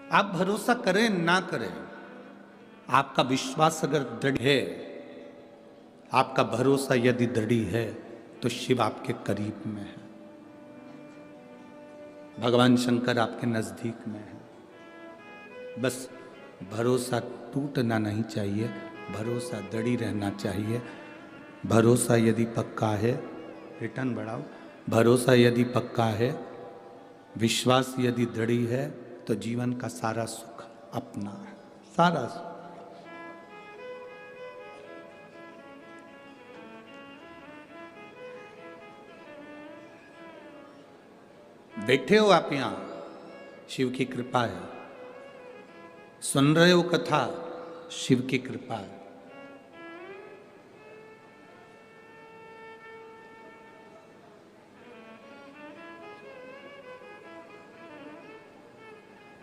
आप भरोसा करें ना करें, आपका विश्वास अगर दृढ़ है, आपका भरोसा यदि दृढ़ है, तो शिव आपके करीब में है, भगवान शंकर आपके नजदीक में है। बस भरोसा टूटना नहीं चाहिए, भरोसा दृढ़ रहना चाहिए। भरोसा यदि पक्का है, रिटर्न बढ़ाओ, भरोसा यदि पक्का है, विश्वास यदि दृढ़ है, तो जीवन का सारा सुख अपना है, सारा सुख। बैठे हो आप यहां, शिव की कृपा है, सुन रहे हो कथा, शिव की कृपा है।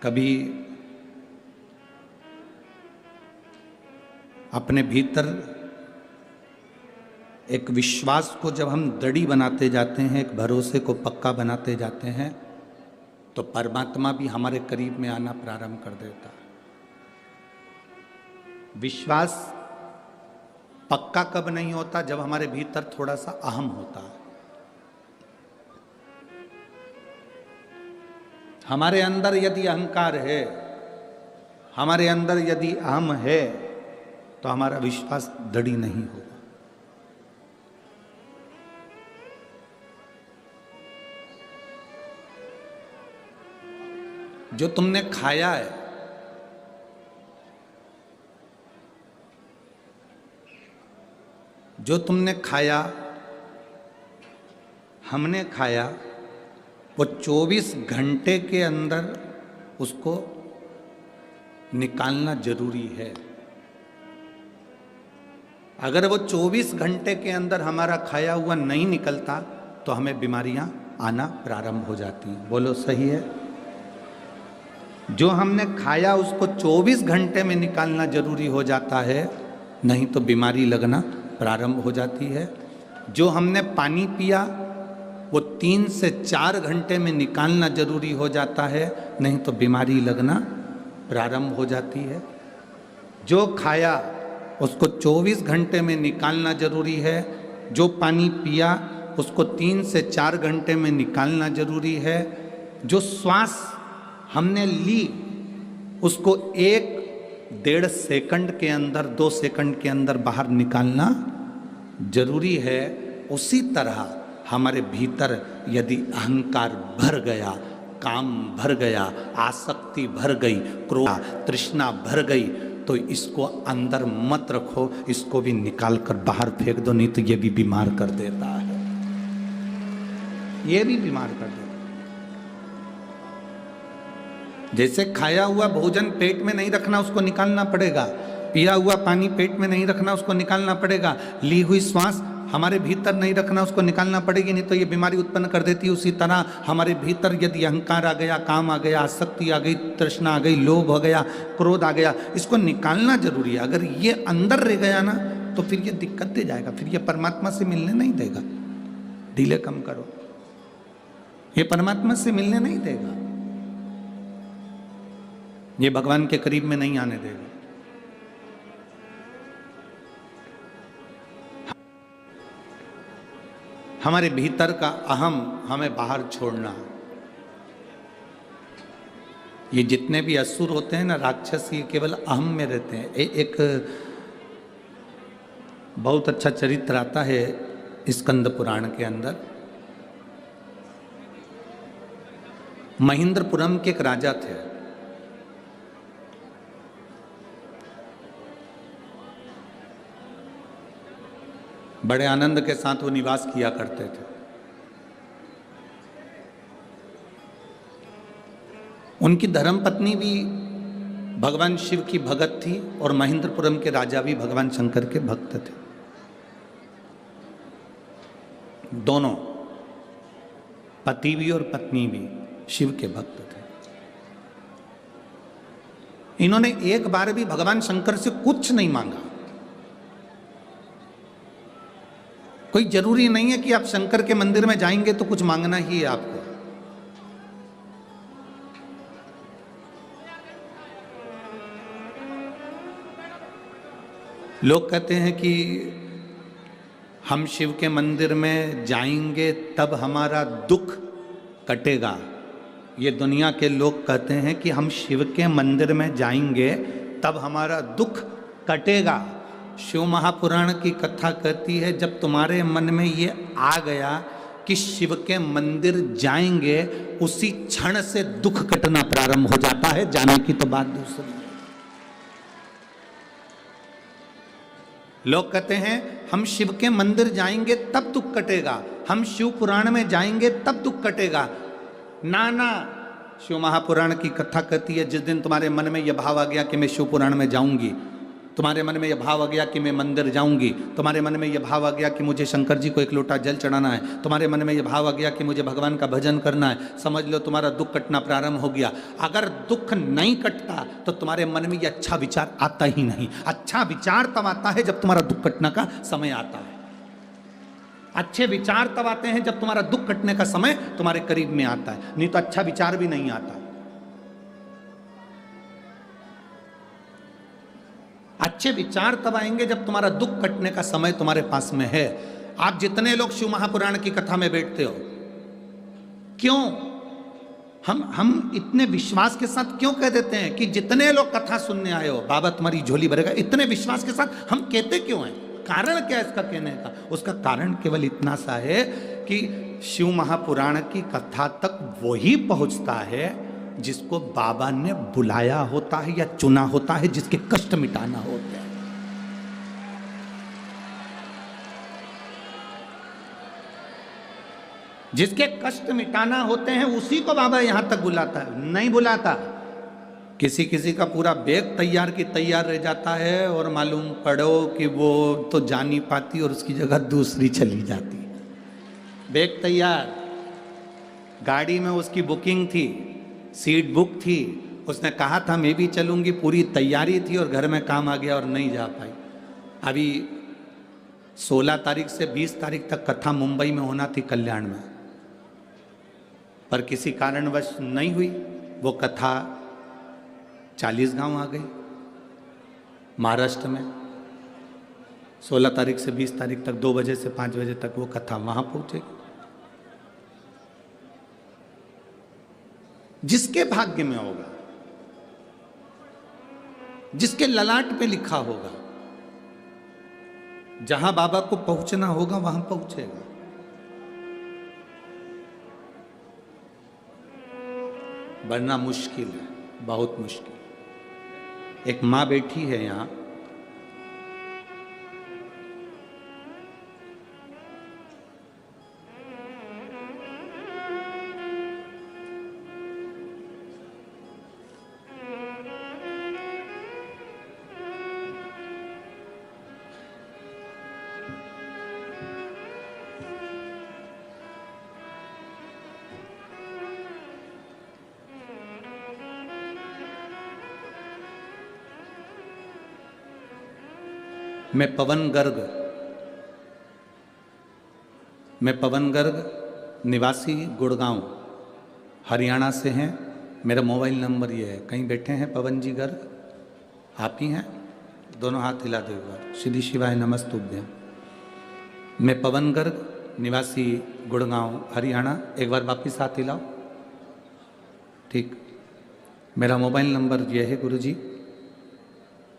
कभी अपने भीतर एक विश्वास को जब हम दृढ़ बनाते जाते हैं, एक भरोसे को पक्का बनाते जाते हैं, तो परमात्मा भी हमारे करीब में आना प्रारंभ कर देता है। विश्वास पक्का कब नहीं होता? जब हमारे भीतर थोड़ा सा अहम होता है। हमारे अंदर यदि अहंकार है, हमारे अंदर यदि अहम है, तो हमारा विश्वास दृढ़ नहीं होगा। जो तुमने खाया है, जो तुमने खाया, हमने खाया, वो 24 घंटे के अंदर उसको निकालना जरूरी है। अगर वो 24 घंटे के अंदर हमारा खाया हुआ नहीं निकलता, तो हमें बीमारियां आना प्रारंभ हो जाती हैं। बोलो सही है? जो हमने खाया उसको 24 घंटे में निकालना जरूरी हो जाता है, नहीं तो बीमारी लगना प्रारंभ हो जाती है। जो हमने पानी पिया वो 3 से 4 घंटे में निकालना जरूरी हो जाता है, नहीं तो बीमारी लगना प्रारंभ हो जाती है। जो खाया उसको 24 घंटे में निकालना जरूरी है, जो पानी पिया उसको 3 से 4 घंटे में निकालना जरूरी है, जो श्वास हमने ली उसको 1-1.5 सेकंड के अंदर, 2 सेकंड के अंदर बाहर निकालना जरूरी है। उसी तरह हमारे भीतर यदि अहंकार भर गया, काम भर गया, आसक्ति भर गई, क्रोध तृष्णा भर गई, तो इसको अंदर मत रखो, इसको भी निकाल कर बाहर फेंक दो, नहीं तो ये भी बीमार कर देता है, ये भी बीमार कर देता है। जैसे खाया हुआ भोजन पेट में नहीं रखना, उसको निकालना पड़ेगा। पिया हुआ पानी पेट में नहीं रखना, उसको निकालना पड़ेगा। ली हुई श्वास हमारे भीतर नहीं रखना, उसको निकालना पड़ेगी, नहीं तो ये बीमारी उत्पन्न कर देती है। उसी तरह हमारे भीतर यदि अहंकार आ गया, काम आ गया, आसक्ति आ गई, तृष्णा आ गई, लोभ हो गया, क्रोध आ गया, इसको निकालना जरूरी है। अगर ये अंदर रह गया ना, तो फिर ये दिक्कत दे जाएगा, फिर ये परमात्मा से मिलने नहीं देगा। ढीले कम करो, ये परमात्मा से मिलने नहीं देगा, ये भगवान के करीब में नहीं आने देगा। हमारे भीतर का अहम हमें बाहर छोड़ना। ये जितने भी असुर होते हैं ना, राक्षस, ये केवल अहम में रहते हैं। एक बहुत अच्छा चरित्र आता है स्कंद पुराण के अंदर। महेंद्रपुरम के एक राजा थे। बड़े आनंद के साथ वो निवास किया करते थे। उनकी धर्मपत्नी भी भगवान शिव की भगत थी और महेंद्रपुरम के राजा भी भगवान शंकर के भक्त थे। दोनों, पति भी और पत्नी भी शिव के भक्त थे। इन्होंने एक बार भी भगवान शंकर से कुछ नहीं मांगा। कोई जरूरी नहीं है कि आप शंकर के मंदिर में जाएंगे तो कुछ मांगना ही है आपको। लोग कहते हैं कि हम शिव के मंदिर में जाएंगे तब हमारा दुख कटेगा। ये दुनिया के लोग कहते हैं कि हम शिव के मंदिर में जाएंगे तब हमारा दुख कटेगा। शिव महापुराण की कथा कहती है जब तुम्हारे मन में ये आ गया कि शिव के मंदिर जाएंगे, उसी क्षण से दुख कटना प्रारंभ हो जाता है। जाने की तो बात दूसरी है। लोग कहते हैं हम शिव के मंदिर जाएंगे तब दुख कटेगा, हम शिव पुराण में जाएंगे तब दुख कटेगा। ना ना, शिव महापुराण की कथा कहती है जिस दिन तुम्हारे मन में यह भाव आ गया कि मैं शिव पुराण में जाऊंगी, तुम्हारे मन में यह भाव आ गया कि मैं मंदिर जाऊंगी, तुम्हारे मन में यह भाव आ गया कि मुझे शंकर जी को एक लोटा जल चढ़ाना है, तुम्हारे मन में यह भाव आ गया कि मुझे भगवान का भजन करना है, समझ लो तुम्हारा दुख कटना प्रारंभ हो गया। अगर दुख नहीं कटता तो तुम्हारे मन में यह अच्छा विचार आता ही नहीं। अच्छा विचार तब आता है जब तुम्हारा दुख कटने का समय आता है। अच्छे विचार तब आते हैं जब तुम्हारा दुख कटने का समय तुम्हारे करीब में आता है, नहीं तो अच्छा विचार भी नहीं आता। अच्छे विचार तब आएंगे जब तुम्हारा दुख कटने का समय तुम्हारे पास में है। आप जितने लोग शिव महापुराण की कथा में बैठते हो, क्यों हम इतने विश्वास के साथ क्यों कह देते हैं कि जितने लोग कथा सुनने आए हो बाबा तुम्हारी झोली भरेगा, इतने विश्वास के साथ हम कहते क्यों हैं? कारण क्या है इसका कहने का? उसका कारण केवल इतना सा है कि शिव महापुराण की कथा तक वही पहुंचता है जिसको बाबा ने बुलाया होता है या चुना होता है, जिसके कष्ट मिटाना होता है। जिसके कष्ट मिटाना होते हैं उसी को बाबा यहां तक बुलाता है, नहीं बुलाता। किसी किसी का पूरा बैग तैयार की तैयार रह जाता है और मालूम पड़ो कि वो तो जा नहीं पाती और उसकी जगह दूसरी चली जाती। बैग तैयार, गाड़ी में उसकी बुकिंग थी, सीट बुक थी, उसने कहा था मैं भी चलूंगी, पूरी तैयारी थी और घर में काम आ गया और नहीं जा पाई। अभी 16 तारीख से 20 तारीख तक कथा मुंबई में होना थी कल्याण में, पर किसी कारणवश नहीं हुई। वो कथा 40 गांव आ गई महाराष्ट्र में। 16 तारीख से 20 तारीख तक 2 बजे से 5 बजे तक वो कथा वहां पहुंचेगी। जिसके भाग्य में होगा, जिसके ललाट पे लिखा होगा, जहां बाबा को पहुंचना होगा वहां पहुंचेगा। वरना मुश्किल है, बहुत मुश्किल। एक मां बैठी है यहां, मैं पवन गर्ग निवासी गुड़गांव हरियाणा से हैं। मेरा मोबाइल नंबर ये है। कहीं बैठे हैं पवन जी गर्ग? आप ही हैं? दोनों हाथ हिला दो एक बार। श्री शिवाय नमस्तुभ्यम। मैं पवन गर्ग निवासी गुड़गांव हरियाणा। एक बार वापिस हाथ हिलाओ। ठीक, मेरा मोबाइल नंबर ये है गुरुजी।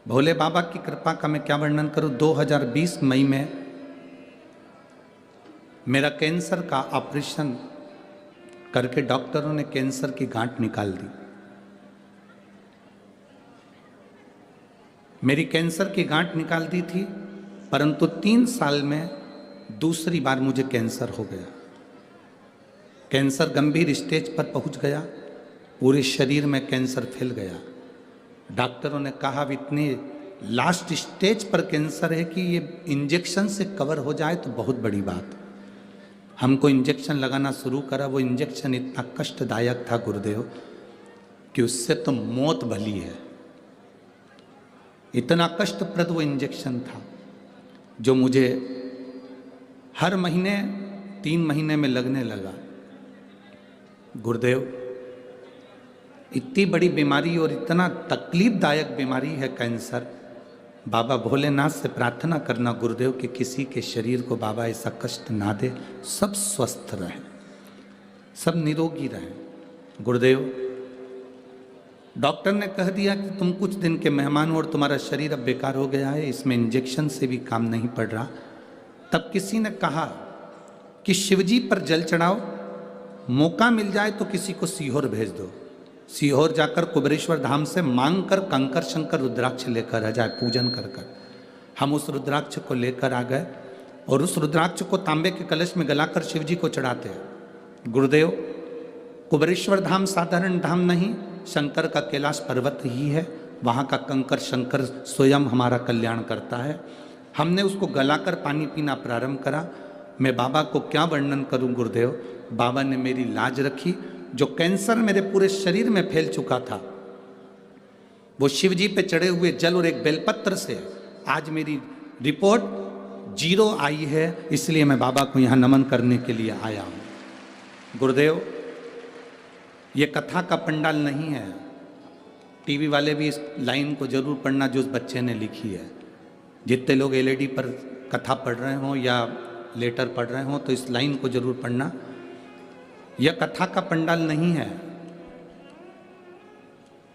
भोले बाबा की कृपा का मैं क्या वर्णन करूं। 2020 मई में मेरा कैंसर का ऑपरेशन करके डॉक्टरों ने कैंसर की गांठ निकाल दी। मेरी कैंसर की गांठ निकाल दी थी, परंतु 3 साल में दूसरी बार मुझे कैंसर हो गया। कैंसर गंभीर स्टेज पर पहुंच गया, पूरे शरीर में कैंसर फैल गया। डॉक्टरों ने कहा अब इतनी लास्ट स्टेज पर कैंसर है कि ये इंजेक्शन से कवर हो जाए तो बहुत बड़ी बात। हमको इंजेक्शन लगाना शुरू करा। वो इंजेक्शन इतना कष्टदायक था गुरुदेव कि उससे तो मौत भली है। इतना कष्टप्रद वो इंजेक्शन था जो मुझे हर महीने 3 महीने में लगने लगा। गुरुदेव, इतनी बड़ी बीमारी और इतना तकलीफदायक बीमारी है कैंसर बाबा भोलेनाथ से प्रार्थना करना गुरुदेव कि किसी के शरीर को बाबा ऐसा कष्ट ना दे, सब स्वस्थ रहें, सब निरोगी रहें। गुरुदेव डॉक्टर ने कह दिया कि तुम कुछ दिन के मेहमान हो और तुम्हारा शरीर अब बेकार हो गया है, इसमें इंजेक्शन से भी काम नहीं पड़ रहा। तब किसी ने कहा कि शिवजी पर जल चढ़ाओ, मौका मिल जाए तो किसी को सीहोर भेज दो, सीहोर जाकर कुबेरेश्वर धाम से मांग कर कंकर शंकर रुद्राक्ष लेकर आ जाए, पूजन कर कर। हम उस रुद्राक्ष को लेकर आ गए और उस रुद्राक्ष को तांबे के कलश में गलाकर शिवजी को चढ़ाते हैं। गुरुदेव कुबेरेश्वर धाम साधारण धाम नहीं, शंकर का कैलाश पर्वत ही है, वहाँ का कंकर शंकर स्वयं हमारा कल्याण करता है। हमने उसको गलाकर पानी पीना प्रारंभ करा। मैं बाबा को क्या वर्णन करूं गुरुदेव, बाबा ने मेरी लाज रखी। जो कैंसर मेरे पूरे शरीर में फैल चुका था, वो शिवजी पे चढ़े हुए जल और एक बेलपत्र से आज मेरी रिपोर्ट 0 आई है। इसलिए मैं बाबा को यहाँ नमन करने के लिए आया हूँ। गुरुदेव ये कथा का पंडाल नहीं है, टीवी वाले भी इस लाइन को जरूर पढ़ना जो उस बच्चे ने लिखी है। जितने लोग एलईडी पर कथा पढ़ रहे हों या लेटर पढ़ रहे हों तो इस लाइन को जरूर पढ़ना। यह कथा का पंडाल नहीं है।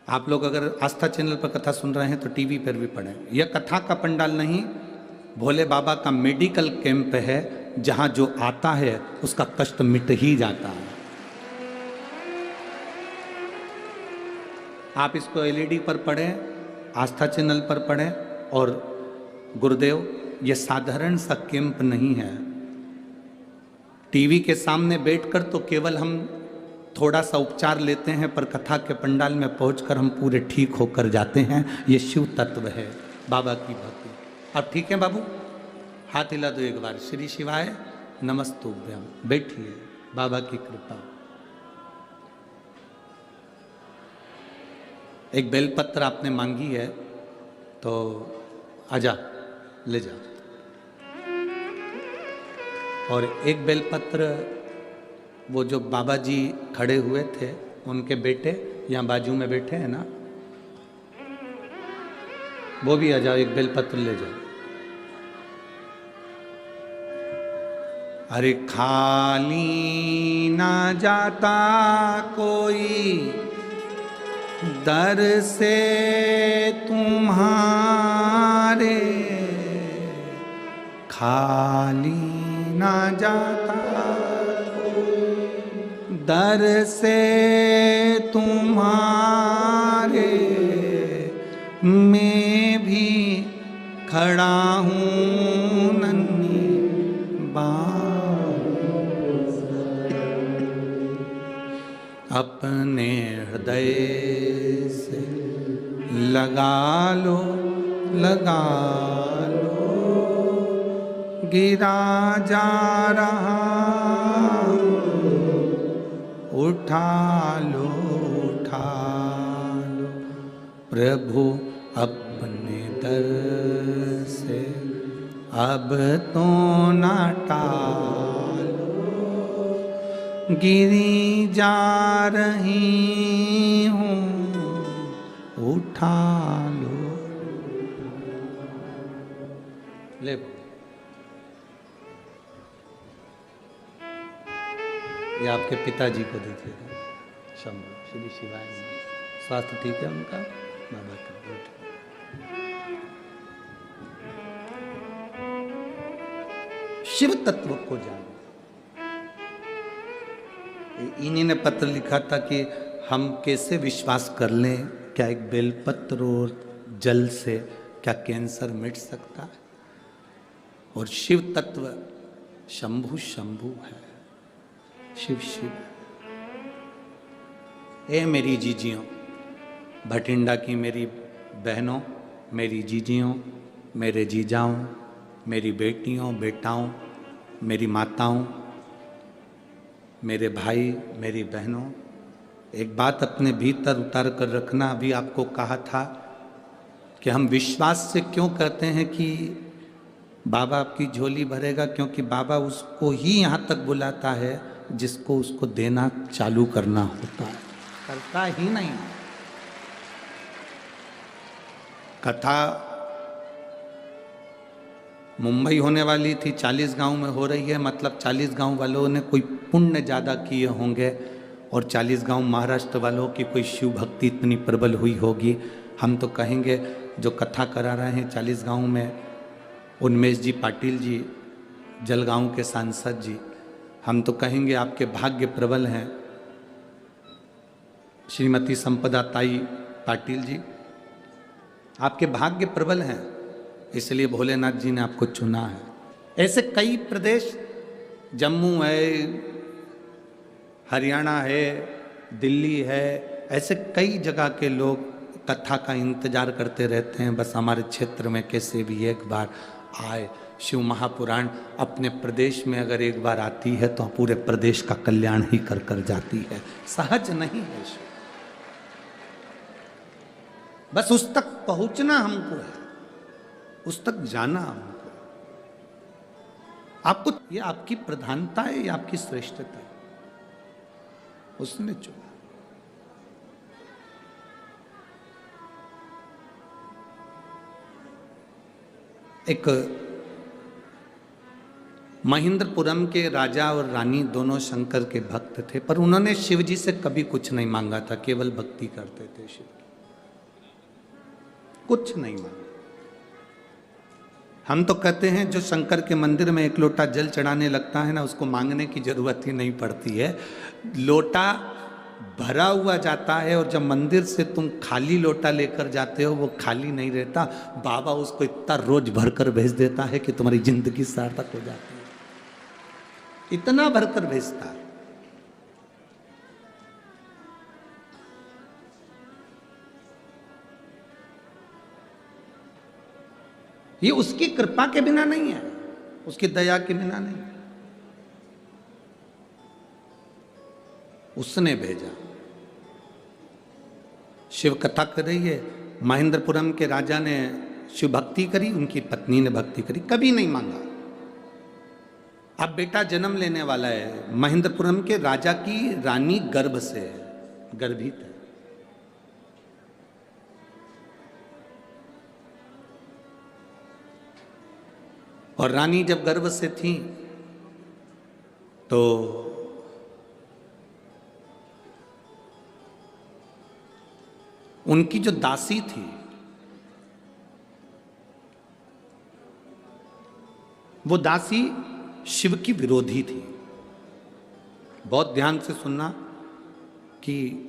आप लोग अगर आस्था चैनल पर कथा सुन रहे हैं तो टीवी पर भी पढ़ें। यह कथा का पंडाल नहीं, भोले बाबा का मेडिकल कैंप है, जहां जो आता है उसका कष्ट मिट ही जाता है। आप इसको एलईडी पर पढ़ें, आस्था चैनल पर पढ़ें। और गुरुदेव ये साधारण सा कैंप नहीं है। टीवी के सामने बैठकर तो केवल हम थोड़ा सा उपचार लेते हैं, पर कथा के पंडाल में पहुंचकर हम पूरे ठीक होकर जाते हैं। ये शिव तत्व है, बाबा की भक्ति। अब ठीक है बाबू, हाथ हिला दो एक बार। श्री शिवाय नमस्तुभ्यम। बैठिए, बाबा की कृपा। एक बेलपत्र आपने मांगी है तो आजा, ले जा। और एक बेलपत्र वो जो बाबा जी खड़े हुए थे उनके बेटे यहाँ बाजू में बैठे हैं ना, वो भी आ जाओ, एक बेलपत्र ले जाओ। अरे खाली ना जाता कोई दर से तुम्हारे, खाली ना जाता दर से तुम्हारे, मैं भी खड़ा हूँ नन्ही बाहों से, अपने हृदय से लगा लो, लगा लो, गिरा जा रहा उठा लो, उठा लो। प्रभु अपने दर से अब तो ना टालो, गिरी जा रही हूँ उठा लो। ले ये आपके पिताजी को दीजिएगा। शंभु श्री शिवाय। स्वास्थ्य ठीक है उनका? बाबा का शिव तत्व को जानो। इन्हीं ने पत्र लिखा था कि हम कैसे विश्वास कर लें, क्या एक बेलपत्र और जल से क्या कैंसर मिट सकता है? और शिव तत्व शंभु शंभु है, शिव शिव। ए मेरी जीजियों, भटिंडा की मेरी बहनों, मेरी जीजियों, मेरे जीजाओं, मेरी बेटियों बेटाओं, मेरी माताओं, मेरे भाई मेरी बहनों, एक बात अपने भीतर उतार कर रखना। अभी आपको कहा था कि हम विश्वास से क्यों कहते हैं कि बाबा आपकी झोली भरेगा, क्योंकि बाबा उसको ही यहाँ तक बुलाता है जिसको उसको देना चालू करना होता है, करता ही नहीं। कथा मुंबई होने वाली थी, 40 गांव में हो रही है, मतलब 40 गांव वालों ने कोई पुण्य ज़्यादा किए होंगे और 40 गांव महाराष्ट्र वालों की कोई शिव भक्ति इतनी प्रबल हुई होगी। हम तो कहेंगे जो कथा करा रहे हैं 40 गांव में, उन्मेष जी पाटिल जी, जलगांव के सांसद जी, हम तो कहेंगे आपके भाग्य प्रबल हैं। श्रीमती संपदा ताई पाटिल जी, आपके भाग्य प्रबल हैं, इसलिए भोलेनाथ जी ने आपको चुना है। ऐसे कई प्रदेश, जम्मू है, हरियाणा है, दिल्ली है, ऐसे कई जगह के लोग कथा का इंतजार करते रहते हैं, बस हमारे क्षेत्र में कैसे भी एक बार आए। शिव महापुराण अपने प्रदेश में अगर एक बार आती है तो पूरे प्रदेश का कल्याण ही कर कर जाती है, सहज नहीं है शिव। बस उस तक पहुंचना हमको है, उस तक जाना हमको। आपको, ये आपकी प्रधानता है या आपकी श्रेष्ठता है, उसने चुना। एक महेंद्रपुरम के राजा और रानी दोनों शंकर के भक्त थे, पर उन्होंने शिव जी से कभी कुछ नहीं मांगा था, केवल भक्ति करते थे शिव की, कुछ नहीं मांगा। हम तो कहते हैं जो शंकर के मंदिर में एक लोटा जल चढ़ाने लगता है ना, उसको मांगने की जरूरत ही नहीं पड़ती है, लोटा भरा हुआ जाता है। और जब मंदिर से तुम खाली लोटा लेकर जाते हो, वो खाली नहीं रहता, बाबा उसको इतना रोज भरकर भेज देता है कि तुम्हारी जिंदगी सार्थक हो जाती है, इतना भरकर भेजता है। ये उसकी कृपा के बिना नहीं है, उसकी दया के बिना नहीं, उसने भेजा। शिव कथा कर रही है, महेंद्रपुरम के राजा ने शिव भक्ति करी, उनकी पत्नी ने भक्ति करी, कभी नहीं मांगा। अब बेटा जन्म लेने वाला है, महेंद्रपुरम के राजा की रानी गर्भ से है, गर्भित है। और रानी जब गर्भ से थी तो उनकी जो दासी थी वो दासी शिव की विरोधी थी। बहुत ध्यान से सुनना कि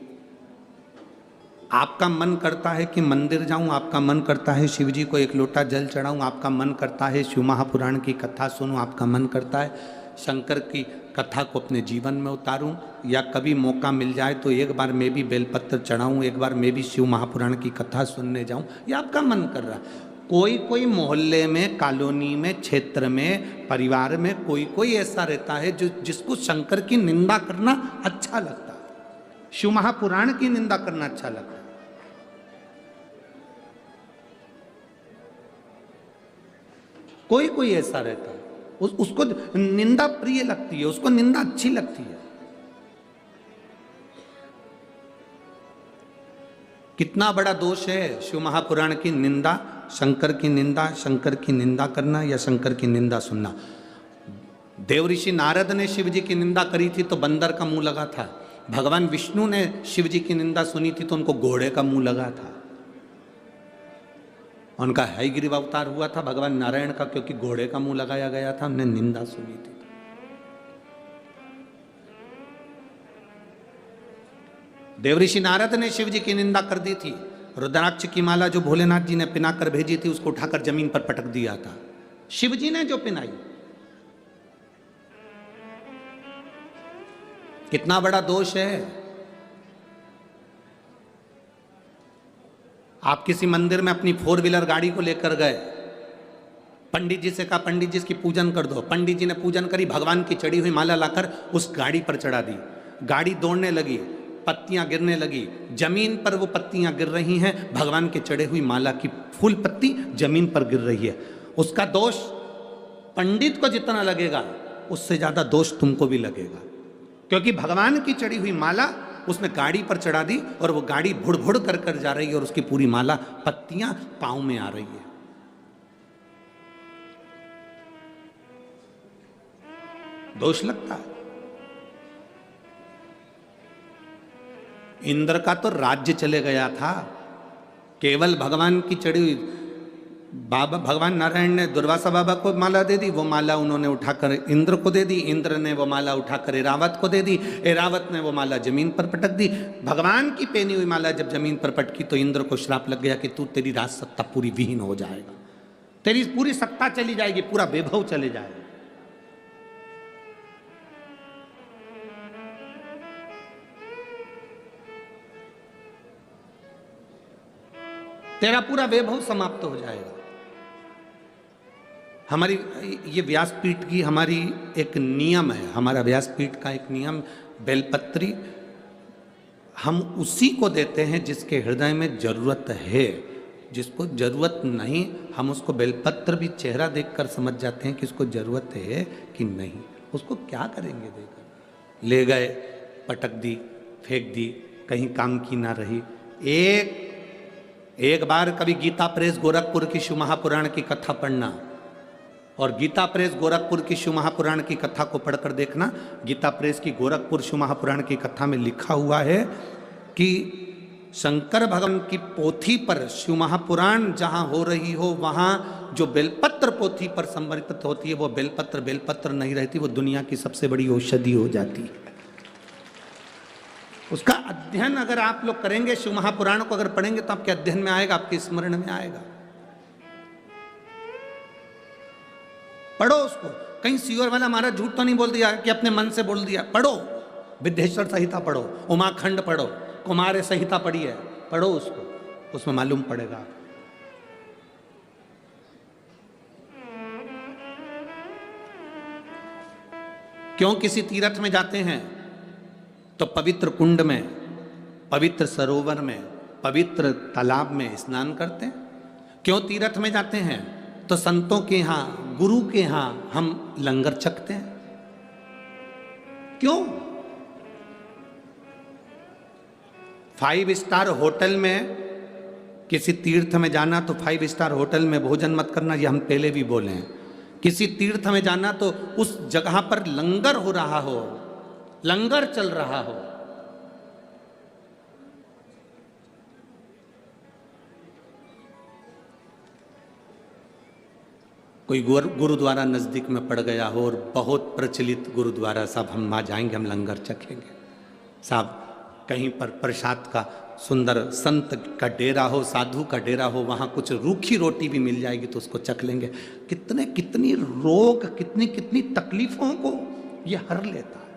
आपका मन करता है कि मंदिर जाऊं, आपका मन करता है शिव जी को एक लोटा जल चढ़ाऊं, आपका मन करता है शिव महापुराण की कथा सुनूं, आपका मन करता है शंकर की कथा को अपने जीवन में उतारूं, या कभी मौका मिल जाए तो एक बार मैं भी बेलपत्र चढ़ाऊं, एक बार मैं भी शिव महापुराण की कथा सुनने जाऊं, ये आपका मन कर रहा है। कोई कोई मोहल्ले में, कॉलोनी में, क्षेत्र में, परिवार में कोई कोई ऐसा रहता है जो जिसको शंकर की निंदा करना अच्छा लगता है, शिव महापुराण की निंदा करना अच्छा लगता है। कोई कोई ऐसा रहता है, उसको निंदा प्रिय लगती है, उसको निंदा अच्छी लगती है। कितना बड़ा दोष है शिव महापुराण की निंदा, शंकर की निंदा, शंकर की निंदा करना या शंकर की निंदा सुनना। देवऋषि नारद ने शिव जी की निंदा करी थी तो बंदर का मुंह लगा था, भगवान विष्णु ने शिव जी की निंदा सुनी थी तो उनको घोड़े का मुंह लगा था। उनका हयग्रीव अवतार हुआ था भगवान नारायण का, क्योंकि घोड़े का मुंह लगाया गया था, उन्हें निंदा सुनी थी। देवऋषि नारद ने शिव जी की निंदा कर दी थी, रुद्राक्ष की माला जो भोलेनाथ जी ने पिना कर भेजी थी उसको उठाकर जमीन पर पटक दिया था, शिव जी ने जो पिनाई। कितना बड़ा दोष है। आप किसी मंदिर में अपनी 4 व्हीलर गाड़ी को लेकर गए, पंडित जी से कहा पंडित जी इसकी पूजन कर दो, पंडित जी ने पूजन करी, भगवान की चढ़ी हुई माला लाकर उस गाड़ी पर चढ़ा दी, गाड़ी दौड़ने लगी, पत्तियां गिरने लगी, जमीन पर वो पत्तियां गिर रही हैं, भगवान के चढ़े हुई माला की फूल पत्ती जमीन पर गिर रही है। उसका दोष पंडित को जितना लगेगा उससे ज्यादा दोष तुमको भी लगेगा, क्योंकि भगवान की चढ़ी हुई माला उसने गाड़ी पर चढ़ा दी और वो गाड़ी भुड़ भुड़ कर कर जा रही है और उसकी पूरी माला पत्तियां पांव में आ रही है। दोष लगता है। इंद्र का तो राज्य चले गया था, केवल भगवान की चढ़ी हुई बाबा भगवान नारायण ने दुर्वासा बाबा को माला दे दी, वो माला उन्होंने उठाकर इंद्र को दे दी, इंद्र ने वो माला उठाकर एरावत को दे दी, एरावत ने वो माला जमीन पर पटक दी। भगवान की पहनी हुई माला जब जमीन पर पटकी तो इंद्र को श्राप लग गया कि तू तेरी राज सत्ता पूरी विहीन हो जाएगा, तेरी पूरी सत्ता चली जाएगी, पूरा वैभव चले जाएगा। तेरा पूरा वैभव समाप्त हो जाएगा। हमारी ये व्यासपीठ की हमारी एक नियम है, हमारा व्यासपीठ का एक नियम, बेलपत्री हम उसी को देते हैं जिसके हृदय में जरूरत है। जिसको जरूरत नहीं, हम उसको बेलपत्र भी चेहरा देखकर समझ जाते हैं कि इसको जरूरत है कि नहीं। उसको क्या करेंगे देकर? ले गए, पटक दी, फेंक दी, कहीं काम की ना रही। एक बार कभी गीता प्रेस गोरखपुर की शिव महापुराण की कथा पढ़ना, और गीता प्रेस गोरखपुर की शिव महापुराण की कथा को पढ़कर देखना। गीता प्रेस की गोरखपुर शिव महापुराण की कथा में लिखा हुआ है कि शंकर भगवान की पोथी पर शिव महापुराण जहां हो रही हो, वहां जो बेलपत्र पोथी पर समर्पित होती है, वो बेलपत्र नहीं रहती, वो दुनिया की सबसे बड़ी औषधि हो जाती है। उसका अध्ययन अगर आप लोग करेंगे, शिव महापुराण को अगर पढ़ेंगे तो आपके अध्ययन में आएगा, आपके स्मरण में आएगा। पढ़ो उसको। कहीं सीओर वाला महाराज झूठ तो नहीं बोल दिया कि अपने मन से बोल दिया। पढ़ो, विद्येश्वर संहिता पढ़ो, उमाखंड पढ़ो, कुमार संहिता पढ़ी है, पढ़ो उसको, उसमें मालूम पड़ेगा। क्यों किसी तीर्थ में जाते हैं तो पवित्र कुंड में, पवित्र सरोवर में, पवित्र तालाब में स्नान करते हैं? क्यों तीर्थ में जाते हैं तो संतों के यहां, गुरु के यहां हम लंगर चखते हैं? क्यों? 5 स्टार होटल में, किसी तीर्थ में जाना तो 5 स्टार होटल में भोजन मत करना, ये हम पहले भी बोले हैं। किसी तीर्थ में जाना तो उस जगह पर लंगर हो रहा हो, लंगर चल रहा हो। कोई गुरुद्वारा नजदीक में पड़ गया हो और बहुत प्रचलित गुरुद्वारा, साहब हम वहां जाएंगे, हम लंगर चखेंगे। साहब कहीं पर प्रसाद का सुंदर संत का डेरा हो, साधु का डेरा हो, वहां कुछ रूखी रोटी भी मिल जाएगी तो उसको चख लेंगे। कितनी रोग, कितनी तकलीफों को ये हर लेता है।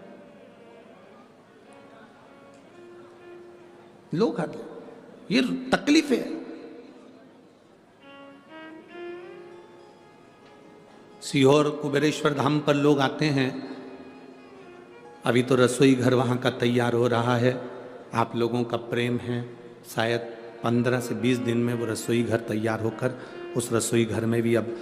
लोग हर ले, ये तकलीफ है। सीहोर कुबेरेश्वर धाम पर लोग आते हैं। अभी तो रसोई घर वहाँ का तैयार हो रहा है। आप लोगों का प्रेम है, शायद 15 से 20 दिन में वो रसोई घर तैयार होकर, उस रसोई घर में भी अब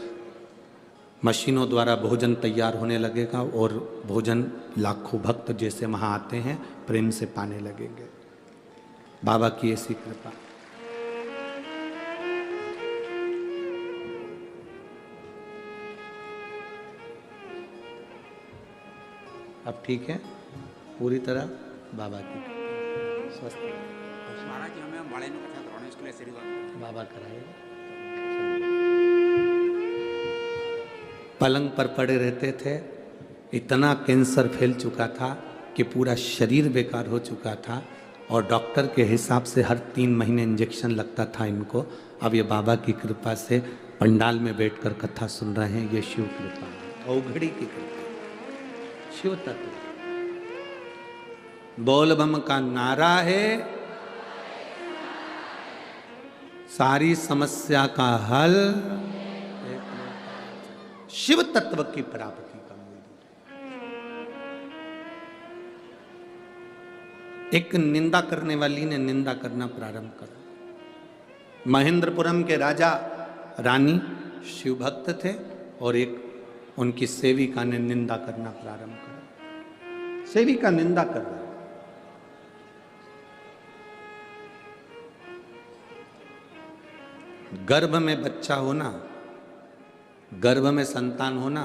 मशीनों द्वारा भोजन तैयार होने लगेगा और भोजन लाखों भक्त जैसे वहाँ आते हैं प्रेम से पाने लगेंगे। बाबा की ऐसी कृपा। अब ठीक है पूरी तरह बाबा की स्वस्थ महाराज जी हमें बाड़े में कथा कराने इसके लिए श्री बाबा कराएगा। पलंग पर पड़े रहते थे, इतना कैंसर फैल चुका था कि पूरा शरीर बेकार हो चुका था और डॉक्टर के हिसाब से हर 3 महीने इंजेक्शन लगता था इनको। अब ये बाबा की कृपा से पंडाल में बैठकर कथा सुन रहे हैं। ये शिव कृपा है, औघड़ी की कृपा, शिव तत्व। बोल बम का नारा है, सारी समस्या का हल शिव तत्व की प्राप्ति का मूल। एक निंदा करने वाली ने निंदा करना प्रारंभ करा। महेंद्रपुरम के राजा रानी शिव भक्त थे और एक उनकी सेविका ने निंदा करना प्रारंभ करा। सेविका निंदा कर रहा है। गर्भ में बच्चा होना, गर्भ में संतान होना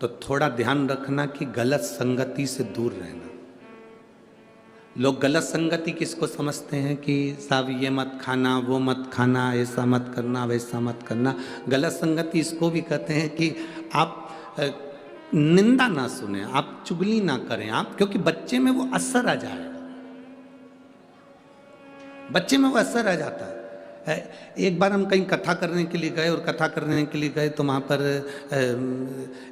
तो थोड़ा ध्यान रखना कि गलत संगति से दूर रहना। लोग गलत संगति किसको समझते हैं कि साहब ये मत खाना, वो मत खाना, ऐसा मत करना, वैसा मत करना। गलत संगति इसको भी कहते हैं कि आप निंदा ना सुने, आप चुगली ना करें आप, क्योंकि बच्चे में वो असर आ जाएगा, बच्चे में वो असर आ जाता है। एक बार हम कहीं कथा करने के लिए गए, और कथा करने के लिए गए तो वहाँ पर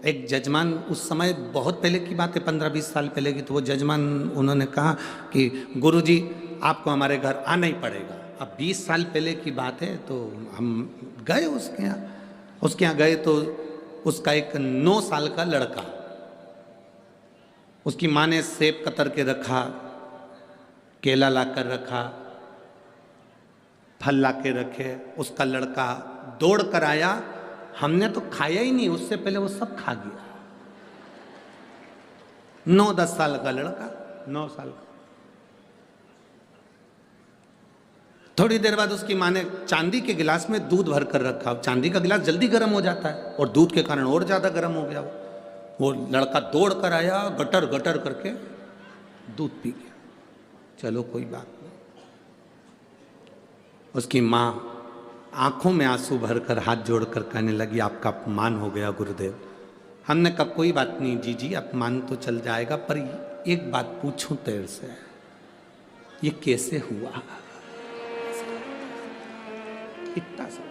एक जजमान, उस समय बहुत पहले की बात है, 15-20 साल पहले की, तो वो जजमान उन्होंने कहा कि गुरुजी आपको हमारे घर आना ही पड़ेगा। अब 20 साल पहले की बात है, तो हम गए उसके यहाँ गए तो उसका एक 9 साल का लड़का, उसकी माँ ने सेब कतर के रखा, केला ला कर रखा, फल ला के रखे, उसका लड़का दौड़ कर आया। हमने तो खाया ही नहीं, उससे पहले वो सब खा गया। 9-10 साल का लड़का, 9 साल का। थोड़ी देर बाद उसकी माँ ने चांदी के गिलास में दूध भर कर रखा। चांदी का गिलास जल्दी गर्म हो जाता है, और दूध के कारण और ज्यादा गर्म हो गया। वो लड़का दौड़ कर आया, गटर गटर करके दूध पी गया। चलो कोई बात नहीं। उसकी माँ आंखों में आंसू भरकर हाथ जोड़कर कहने लगी, आपका अपमान हो गया गुरुदेव। हमने कहा कोई बात नहीं जीजी, अपमान तो चल जाएगा, पर एक बात पूछूं तेरे से, ये कैसे हुआ? इतना सा,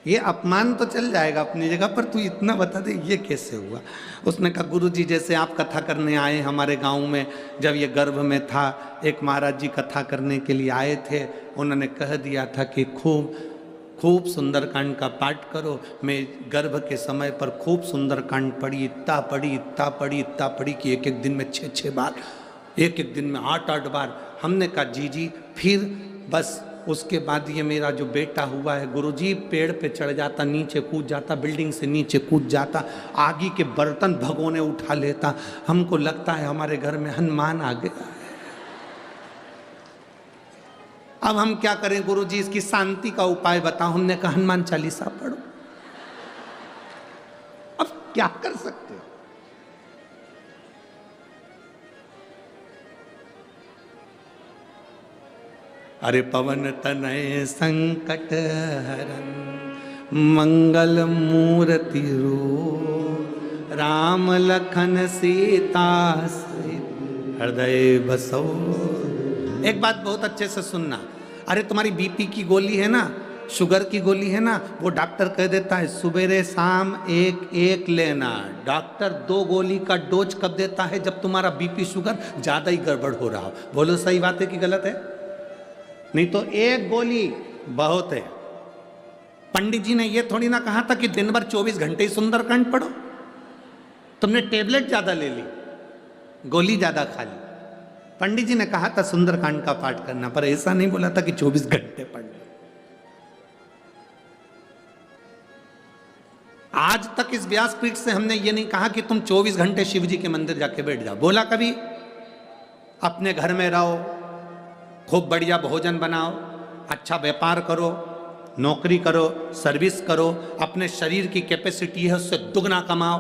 ये अपमान तो चल जाएगा अपनी जगह, पर तू इतना बता दे ये कैसे हुआ। उसने कहा गुरुजी, जैसे आप कथा करने आए हमारे गांव में, जब ये गर्भ में था, एक महाराज जी कथा करने के लिए आए थे, उन्होंने कह दिया था कि खूब सुंदरकांड का पाठ करो। मैं गर्भ के समय पर खूब सुंदरकांड पढ़ी, इतना पढ़ी कि एक दिन में 6-6 बार, एक दिन में 8-8 बार। हमने कहा जी फिर बस उसके बाद ये मेरा जो बेटा हुआ है गुरुजी, पेड़ पे चढ़ जाता, नीचे कूद जाता, बिल्डिंग से नीचे कूद जाता, आगी के बर्तन भगोने उठा लेता। हमको लगता है हमारे घर में हनुमान आ गया है। अब हम क्या करें गुरुजी, इसकी शांति का उपाय बताओ। हमने कहा हनुमान चालीसा पढ़ो। अब क्या कर सकते हो? अरे पवन तनय संकट हरन, मंगल मूर्ति रूप, राम लखन सीता हृदय बसो। एक बात बहुत अच्छे से सुनना। अरे तुम्हारी बीपी की गोली है ना, शुगर की गोली है ना, वो डॉक्टर कह देता है सुबेरे शाम एक लेना। डॉक्टर 2 गोली का डोज कब देता है? जब तुम्हारा बीपी शुगर ज्यादा ही गड़बड़ हो रहा हो। बोलो सही बात है कि गलत है? नहीं तो 1 गोली बहुत है। पंडित जी ने ये थोड़ी ना कहा था कि दिन भर 24 घंटे ही सुंदरकांड पढ़ो। तुमने टेबलेट ज्यादा ले ली, गोली ज्यादा खा ली। पंडित जी ने कहा था सुंदरकांड का पाठ करना, पर ऐसा नहीं बोला था कि 24 घंटे पढ़ लो। आज तक इस व्यासपीठ से हमने ये नहीं कहा कि तुम 24 घंटे शिव जी के मंदिर जाके बैठ जाओ। बोला कभी? अपने घर में रहो, खूब बढ़िया भोजन बनाओ, अच्छा व्यापार करो, नौकरी करो, सर्विस करो, अपने शरीर की कैपेसिटी है उससे दुगना कमाओ।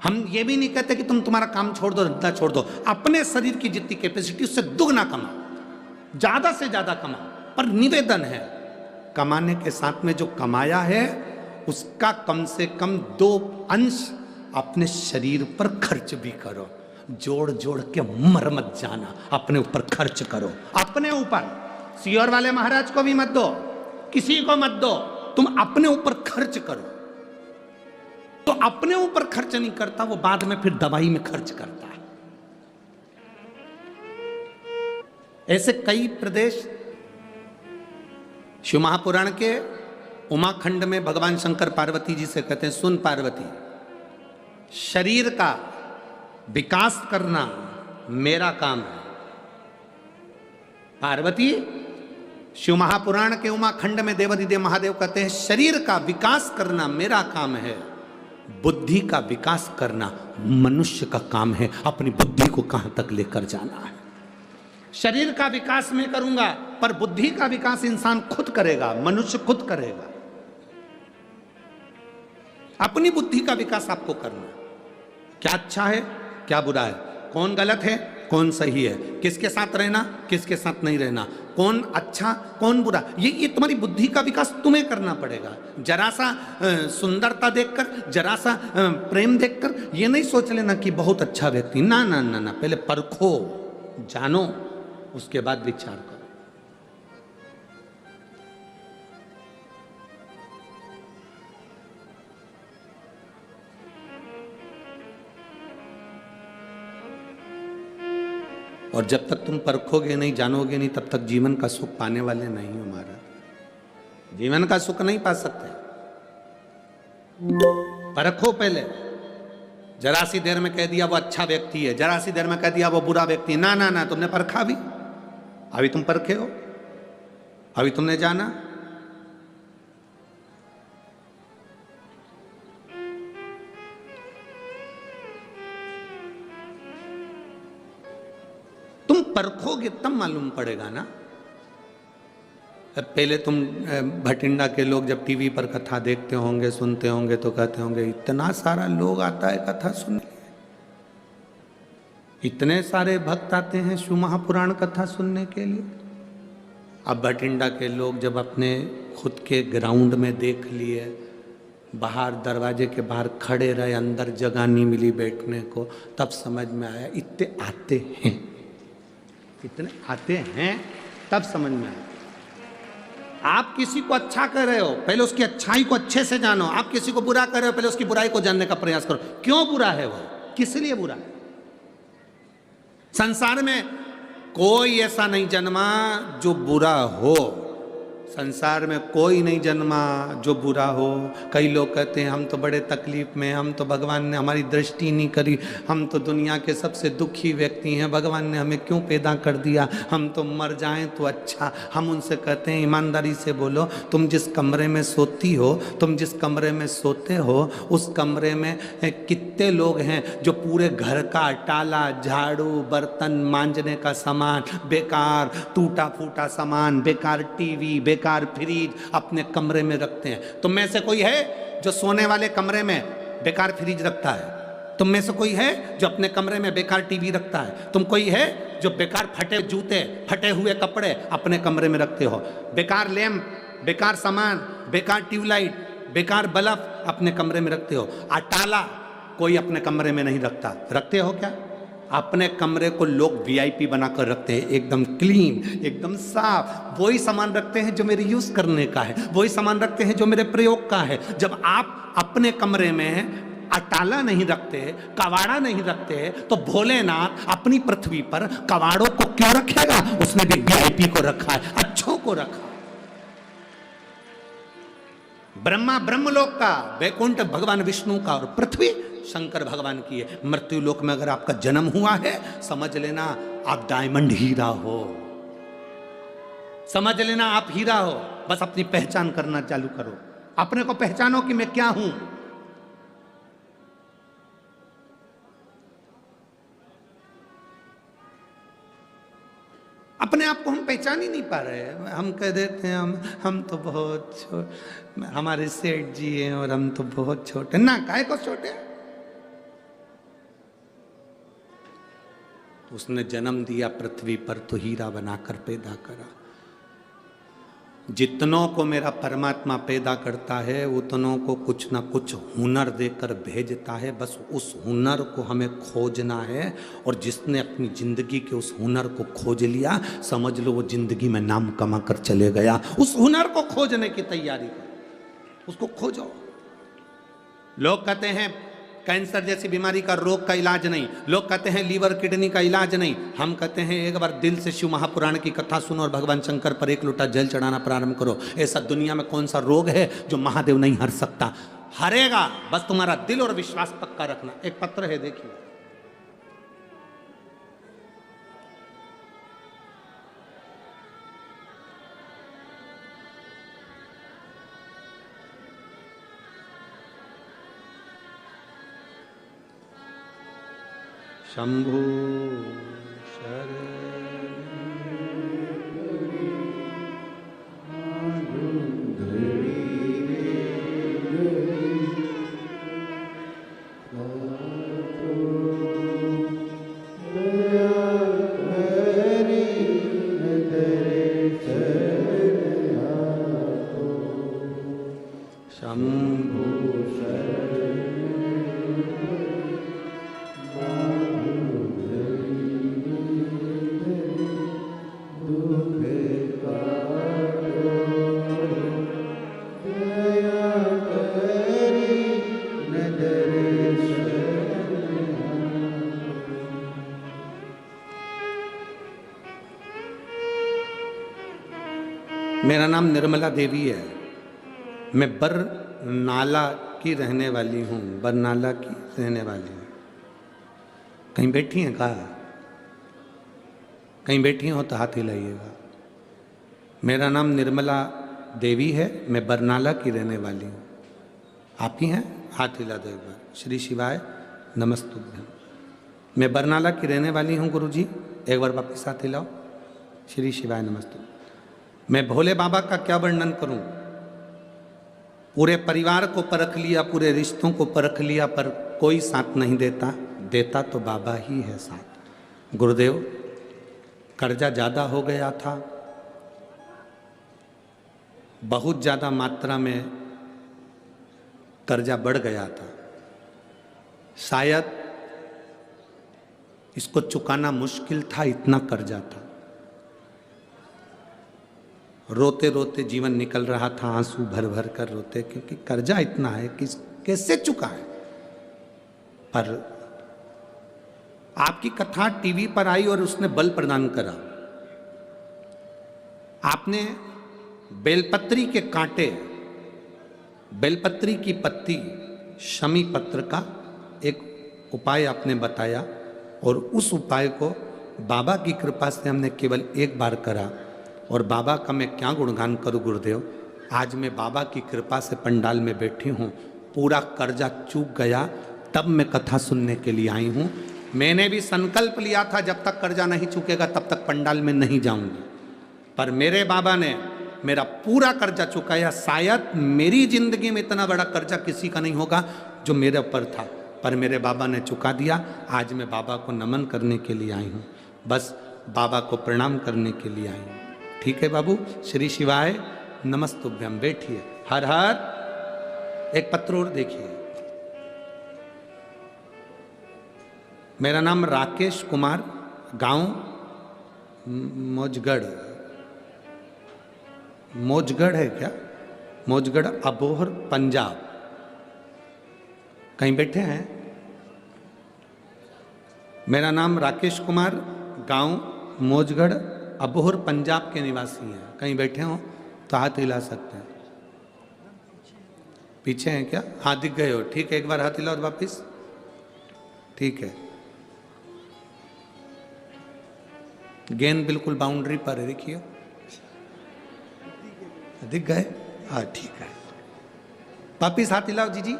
हम ये भी नहीं कहते कि तुम तुम्हारा काम छोड़ दो, धंधा छोड़ दो। अपने शरीर की जितनी कैपेसिटी उससे दुगना कमाओ, ज्यादा से ज्यादा कमाओ। पर निवेदन है, कमाने के साथ में जो कमाया है उसका कम से कम 2 अंश अपने शरीर पर खर्च भी करो। जोड़ जोड़ के मर मत जाना, अपने ऊपर खर्च करो। अपने ऊपर, सियोर वाले महाराज को भी मत दो, किसी को मत दो, तुम अपने ऊपर खर्च करो। तो अपने ऊपर खर्च नहीं करता, वो बाद में फिर दवाई में खर्च करता है। ऐसे कई प्रदेश। शिव महापुराण के उमाखंड में भगवान शंकर पार्वती जी से कहते हैं, सुन पार्वती, शरीर का विकास करना मेरा काम है। पार्वती, शिव महापुराण के उमाखंड में देवाधिदेव महादेव कहते हैं, शरीर का विकास करना मेरा काम है, बुद्धि का विकास करना मनुष्य का काम है। अपनी बुद्धि को कहां तक लेकर जाना है। शरीर का विकास मैं करूंगा, पर बुद्धि का विकास इंसान खुद करेगा, मनुष्य खुद करेगा। अपनी बुद्धि का विकास आपको करना है। क्या अच्छा है, क्या बुरा है, कौन गलत है, कौन सही है, किसके साथ रहना, किसके साथ नहीं रहना, कौन अच्छा, कौन बुरा, ये तुम्हारी बुद्धि का विकास तुम्हें करना पड़ेगा। जरा सा सुंदरता देखकर, जरा सा प्रेम देखकर ये नहीं सोच लेना कि बहुत अच्छा व्यक्ति, ना ना ना ना, पहले परखो, जानो, उसके बाद विचार करो। और जब तक तुम परखोगे नहीं, जानोगे नहीं, तब तक जीवन का सुख पाने वाले नहीं हो महाराज। जीवन का सुख नहीं पा सकते। परखो पहले। जरा सी देर में कह दिया वो अच्छा व्यक्ति है, जरा सी देर में कह दिया वो बुरा व्यक्ति है, ना ना ना, तुमने परखा भी? अभी तुम परखे हो? अभी तुमने जाना? तुम परखोगे तब मालूम पड़ेगा ना। पहले तुम भटिंडा के लोग जब टीवी पर कथा देखते होंगे, सुनते होंगे, तो कहते होंगे इतना सारा लोग आता है कथा सुनने, इतने सारे भक्त आते हैं शिव महापुराण कथा सुनने के लिए। अब भटिंडा के लोग जब अपने खुद के ग्राउंड में देख लिए, बाहर दरवाजे के बाहर खड़े रहे, अंदर जगह नहीं मिली बैठने को, तब समझ में आया इतने आते हैं, इतने आते हैं, तब समझ में आया। आप किसी को अच्छा कर रहे हो, पहले उसकी अच्छाई को अच्छे से जानो। आप किसी को बुरा कर रहे हो, पहले उसकी बुराई को जानने का प्रयास करो। क्यों बुरा है वो, किस लिए बुरा है? संसार में कोई ऐसा नहीं जन्मा जो बुरा हो। संसार में कोई नहीं जन्मा जो बुरा हो। कई लोग कहते हैं हम तो बड़े तकलीफ में, हम तो भगवान ने हमारी दृष्टि नहीं करी, हम तो दुनिया के सबसे दुखी व्यक्ति हैं, भगवान ने हमें क्यों पैदा कर दिया, हम तो मर जाएं तो अच्छा। हम उनसे कहते हैं ईमानदारी से बोलो, तुम जिस कमरे में सोती हो, तुम जिस कमरे में सोते हो, उस कमरे में कितने लोग हैं जो पूरे घर का टाला, झाड़ू, बर्तन मांजने का सामान, बेकार टूटा फूटा सामान, बेकार टीवी, बेकार फ्रिज अपने कमरे में रखते हैं। तुम में से कोई है जो सोने वाले कमरे में बेकार फ्रिज रखता है? तुम में से कोई है जो अपने कमरे में बेकार टीवी रखता है? तुम कोई है जो बेकार फटे जूते, फटे हुए कपड़े अपने कमरे में रखते हो? बेकार लैंप, बेकार सामान, बेकार ट्यूबलाइट, बेकार बल्ब अपने कमरे में रखते हो? अटाला कोई अपने कमरे में नहीं रखता। रखते हो क्या? अपने कमरे को लोग वीआईपी बनाकर रखते हैं, एकदम क्लीन, एकदम साफ। वही सामान रखते हैं जो मेरे यूज करने का है, वही सामान रखते हैं जो मेरे प्रयोग का है। जब आप अपने कमरे में अटाला नहीं रखते, कवाड़ा नहीं रखते, तो भोलेनाथ अपनी पृथ्वी पर कवाड़ों को क्यों रखेगा? उसने भी वीआईपी को रखा है, अच्छों को रखा। ब्रह्मा ब्रह्मलोक का, वैकुंठ भगवान विष्णु का, और पृथ्वी शंकर भगवान की है। मृत्यु लोक में अगर आपका जन्म हुआ है, समझ लेना आप डायमंड हीरा हो, समझ लेना आप हीरा हो। बस अपनी पहचान करना चालू करो, अपने को पहचानो कि मैं क्या हूं। अपने आप को हम पहचान ही नहीं पा रहे हैं। हम कह देते हैं हम तो बहुत हमारे सेठ जी हैं और हम तो बहुत छोटे। ना, काहे को छोटे? उसने जन्म दिया पृथ्वी पर तो हीरा बनाकर पैदा करा। जितनों को मेरा परमात्मा पैदा करता है, उतनों को कुछ ना कुछ हुनर देकर भेजता है। बस उस हुनर को हमें खोजना है, और जिसने अपनी जिंदगी के उस हुनर को खोज लिया, समझ लो वो जिंदगी में नाम कमा कर चले गया। उस हुनर को खोजने की तैयारी करो, उसको खोजो। लोग कहते हैं कैंसर जैसी बीमारी का रोग का इलाज नहीं, लोग कहते हैं लीवर किडनी का इलाज नहीं। हम कहते हैं एक बार दिल से शिव महापुराण की कथा सुनो और भगवान शंकर पर एक लोटा जल चढ़ाना प्रारंभ करो। ऐसा दुनिया में कौन सा रोग है जो महादेव नहीं हर सकता? हरेगा, बस तुम्हारा दिल और विश्वास पक्का रखना। एक पत्र है, देखिए। शंभु मेरा नाम निर्मला देवी है। मैं बरनाला की रहने वाली हूँ, बरनाला की रहने वाली हूँ। कहीं बैठी हैं कहा? कहीं बैठी हो तो हाथ हिलाइएगा। मेरा नाम निर्मला देवी है, मैं बरनाला की रहने वाली हूँ। आप ही हैं? हाथ हिला दो एक बार। श्री शिवाय नमस्तुभ्यम। मैं बरनाला की रहने वाली हूँ गुरुजी, एक बार वापस हाथ हिलाओ। श्री शिवाय नमस्तुभ्यम। मैं भोले बाबा का क्या वर्णन करूं? पूरे परिवार को परख लिया, पूरे रिश्तों को परख लिया, पर कोई साथ नहीं देता। देता तो बाबा ही है साथ। गुरुदेव, कर्जा ज़्यादा हो गया था, बहुत ज़्यादा मात्रा में कर्जा बढ़ गया था। शायद इसको चुकाना मुश्किल था, इतना कर्जा था। रोते रोते जीवन निकल रहा था, आंसू भर भर कर रोते, क्योंकि कर्जा इतना है कि कैसे चुकाएं। पर आपकी कथा टीवी पर आई और उसने बल प्रदान करा। आपने बेलपत्री के कांटे, बेलपत्री की पत्ती, शमी पत्र का एक उपाय आपने बताया, और उस उपाय को बाबा की कृपा से हमने केवल एक बार करा। और बाबा का मैं क्या गुणगान करूं गुरुदेव। आज मैं बाबा की कृपा से पंडाल में बैठी हूं, पूरा कर्जा चूक गया, तब मैं कथा सुनने के लिए आई हूं। मैंने भी संकल्प लिया था जब तक कर्जा नहीं चुकेगा तब तक पंडाल में नहीं जाऊंगी, पर मेरे बाबा ने मेरा पूरा कर्जा चुकाया। शायद मेरी जिंदगी में इतना बड़ा कर्जा किसी का नहीं होगा जो मेरे ऊपर था, पर मेरे बाबा ने चुका दिया। आज मैं बाबा को नमन करने के लिए आई हूँ, बस बाबा को प्रणाम करने के लिए आई हूँ। ठीक है बाबू, श्री शिवाय नमस्तुभ्यम। बैठिए। हर हर। एक पत्र और देखिए। मेरा नाम राकेश कुमार, गांव मौजगढ़। मौजगढ़ है क्या? मौजगढ़, अबोहर, पंजाब। कहीं बैठे हैं? मेरा नाम राकेश कुमार, गांव मौजगढ़, अबोहर, पंजाब के निवासी हैं। कहीं बैठे हो तो हाथ हिला सकते हैं। पीछे हैं क्या? हाँ, दिख गए हो। ठीक है, एक बार हाथ हिलाओ वापिस। ठीक है, गेंद बिल्कुल बाउंड्री पर है, देखिए। दिख गए? हाँ, ठीक है। वापिस हाथ हिलाओ जी।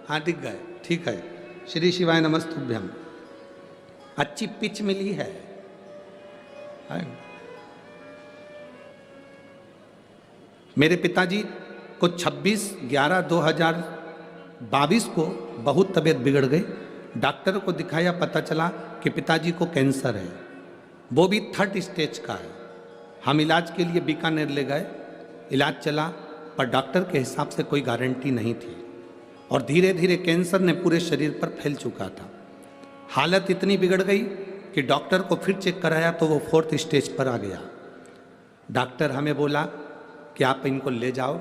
हाँ, दिख गए। ठीक है। श्री शिवाय नमस्तुभ्यम। अच्छी पिच मिली है। मेरे पिताजी को 26/11/2022 को बहुत तबीयत बिगड़ गई। डॉक्टर को दिखाया, पता चला कि पिताजी को कैंसर है, वो भी 3rd स्टेज का है। हम इलाज के लिए बीकानेर ले गए, इलाज चला, पर डॉक्टर के हिसाब से कोई गारंटी नहीं थी, और धीरे धीरे कैंसर ने पूरे शरीर पर फैल चुका था। हालत इतनी बिगड़ गई कि डॉक्टर को फिर चेक कराया तो वो 4th स्टेज पर आ गया। डॉक्टर हमें बोला कि आप इनको ले जाओ,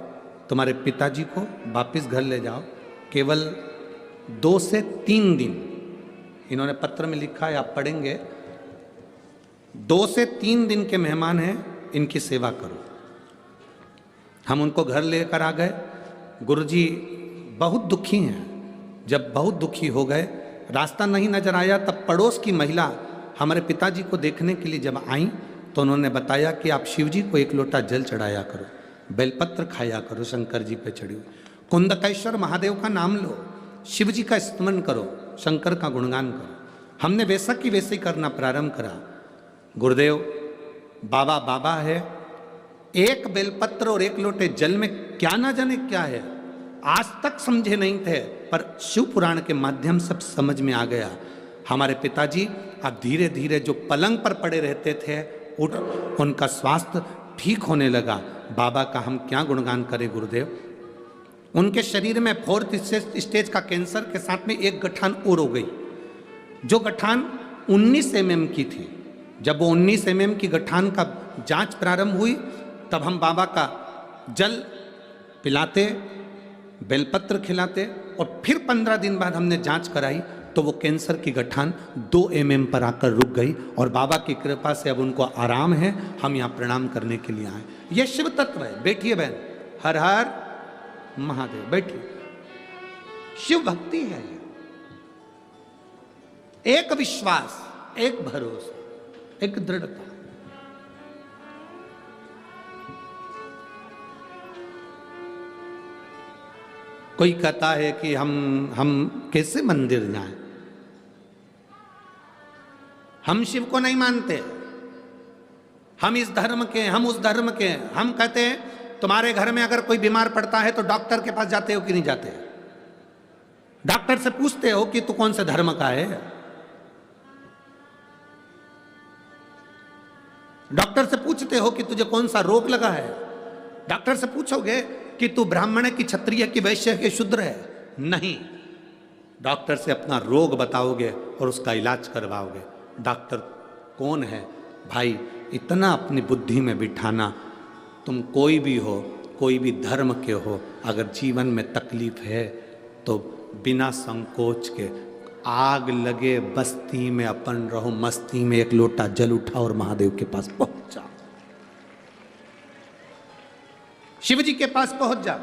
तुम्हारे पिताजी को वापस घर ले जाओ, केवल 2 से 3 दिन, इन्होंने पत्र में लिखा है, आप पढ़ेंगे, 2 से 3 दिन के मेहमान हैं, इनकी सेवा करो। हम उनको घर लेकर आ गए। गुरुजी बहुत दुखी हैं। जब बहुत दुखी हो गए, रास्ता नहीं नजर आया, तब पड़ोस की महिला हमारे पिताजी को देखने के लिए जब आई तो उन्होंने बताया कि आप शिव जी को 1 लोटा जल चढ़ाया करो, बेलपत्र खाया करो, शंकर जी पे चढ़ी हुई, कुंदकेश्वर महादेव का नाम लो, शिव जी का स्मरण करो, शंकर का गुणगान करो। हमने वैसा की वैसे ही करना प्रारंभ करा। गुरुदेव, बाबा बाबा है। 1 बेलपत्र और 1 लोटे जल में क्या ना जाने क्या है, आज तक समझे नहीं थे, पर शिव पुराण के माध्यम से समझ में आ गया। हमारे पिताजी अब धीरे धीरे जो पलंग पर पड़े रहते थे, उठ उनका स्वास्थ्य ठीक होने लगा। बाबा का हम क्या गुणगान करें गुरुदेव। उनके शरीर में 4th स्टेज का कैंसर के साथ में एक गठान और हो गई, जो गठान 19 mm की थी। जब वो 19 mm की गठान का जांच प्रारंभ हुई, तब हम बाबा का जल पिलाते, बेलपत्र खिलाते, और फिर 15 दिन बाद हमने जांच कराई तो वो कैंसर की गठान 2 mm पर आकर रुक गई और बाबा की कृपा से अब उनको आराम है। हम यहाँ प्रणाम करने के लिए आए। ये शिव तत्व है। बैठिए बहन, हर हर महादेव, बैठिए। शिव भक्ति है। एक विश्वास, एक भरोसा, एक दृढ़ता। कोई कहता है कि हम कैसे मंदिर जाएं, हम शिव को नहीं मानते, हम इस धर्म के, हम उस धर्म के। हम कहते हैं तुम्हारे घर में अगर कोई बीमार पड़ता है तो डॉक्टर के पास जाते हो कि नहीं जाते? डॉक्टर से पूछते हो कि तू कौन से धर्म का है? डॉक्टर से पूछते हो कि तुझे कौन सा रोग लगा है? डॉक्टर से पूछोगे कि तू ब्राह्मण है कि क्षत्रिय की वैश्य है कि शूद्र है? नहीं। डॉक्टर से अपना रोग बताओगे और उसका इलाज करवाओगे। डॉक्टर कौन है भाई? इतना अपनी बुद्धि में बिठाना, तुम कोई भी हो, कोई भी धर्म के हो, अगर जीवन में तकलीफ है तो बिना संकोच के आग लगे बस्ती में अपन रहो, मस्ती में एक लोटा जल उठा और महादेव के पास पहुंच जाओ, शिव जी के पास पहुंच जा।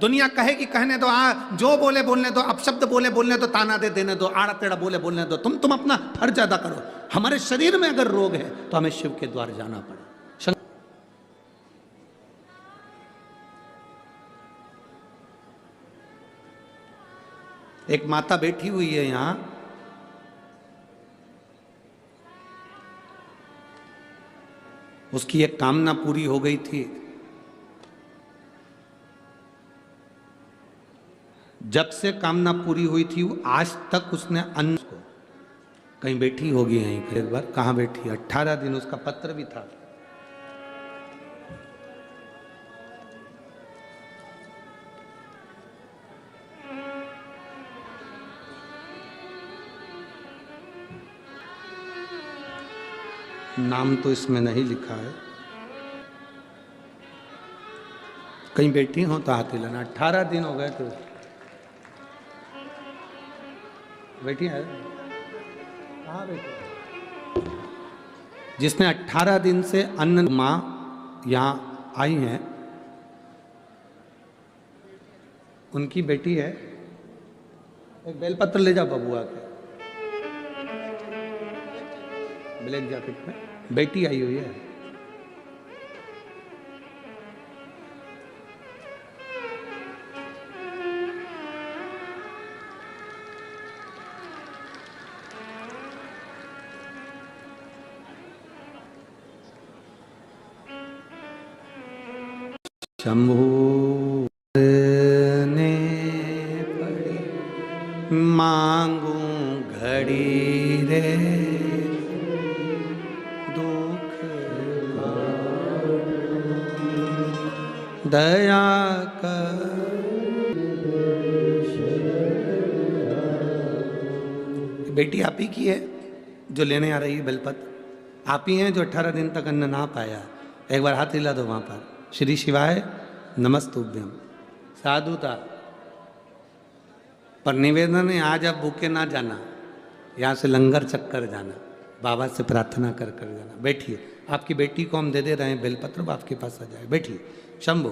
दुनिया कहेगी कहने दो, जो बोले बोलने दो, अपशब्द बोले बोलने दो, ताना दे देने दो, आड़ा टेढ़ा बोले बोलने दो, तुम अपना फर्ज अदा करो। हमारे शरीर में अगर रोग है तो हमें शिव के द्वार जाना पड़े। एक माता बैठी हुई है यहां, उसकी एक कामना पूरी हो गई थी। जब से कामना पूरी हुई थी वो आज तक उसने अन्न को, कहीं बैठी होगी यहीं एक बार, कहाँ बैठी? 18 दिन उसका पत्र भी था। नाम तो इसमें नहीं लिखा है, कहीं बैठी हो तो हाथ हिलाना। 18 दिन हो गए थे बैठी है। कहाँ बैठी? जिसने 18 दिन से अन्न, माँ यहाँ आई हैं, उनकी बेटी है। एक बेलपत्र ले जाओ बबुआ के, ब्लैक जैकेट में बेटी आई हुई है। शंभु ने पड़ी मांगू घड़ी रे, दुख दया कर। बेटी आप ही की है जो लेने आ रही है बेलपत्र? आप ही हैं जो 18 दिन तक अन्न ना पाया? एक बार हाथ हिला दो वहां पर। श्री शिवाय नमस्तुभ्यम। साधुता पर निवेदन है, आज आप भूखे ना जाना, यहाँ से लंगर चक्कर जाना, बाबा से प्रार्थना कर कर जाना। बैठिए, आपकी बेटी को हम दे दे रहे हैं बेलपत्र, आपके पास आ जाए। बैठिए। शंभु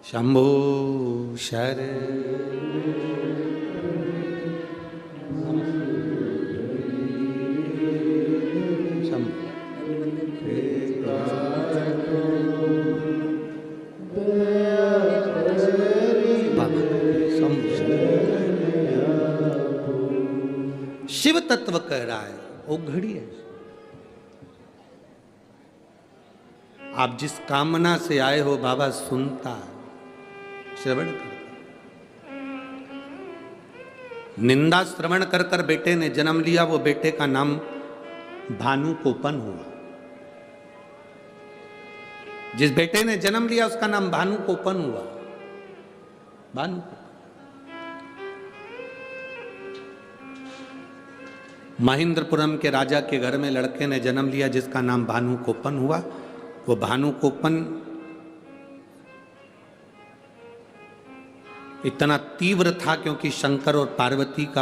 शंभु शर शिव तत्व कह रहा है, वो घड़ी है। आप जिस कामना से आए हो बाबा सुनता, श्रवण करता। निंदा श्रवण कर कर बेटे ने जन्म लिया, वो बेटे का नाम भानुकोपन हुआ। जिस बेटे ने जन्म लिया उसका नाम भानुकोपन हुआ। भानुकोपन। महेंद्रपुरम के राजा के घर में लड़के ने जन्म लिया जिसका नाम भानुकोपन हुआ। वो भानुकोपन इतना तीव्र था क्योंकि शंकर और पार्वती का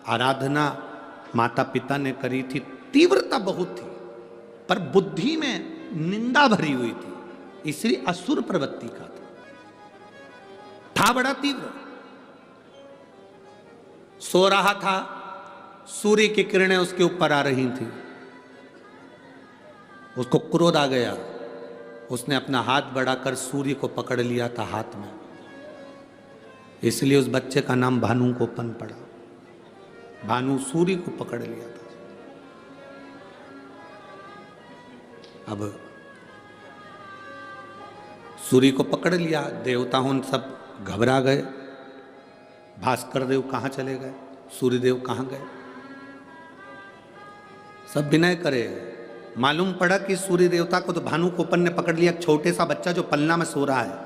आराधना माता पिता ने करी थी, तीव्रता बहुत थी, पर बुद्धि में निंदा भरी हुई थी, इसलिए असुर प्रवृत्ति का था बड़ा तीव्र। सो रहा था, सूर्य की किरणें उसके ऊपर आ रही थी, उसको क्रोध आ गया, उसने अपना हाथ बढ़ाकर सूर्य को पकड़ लिया था हाथ में, इसलिए उस बच्चे का नाम भानु कोपन पड़ा। भानु सूर्य को पकड़ लिया था। अब सूर्य को पकड़ लिया, देवताओं सब घबरा गए, भास्कर देव कहाँ चले गए, सूर्यदेव कहाँ गए, सब विनय करे। मालूम पड़ा कि सूर्य देवता को तो भानु कोपन ने पकड़ लिया। छोटे सा बच्चा जो पलना में सो रहा है,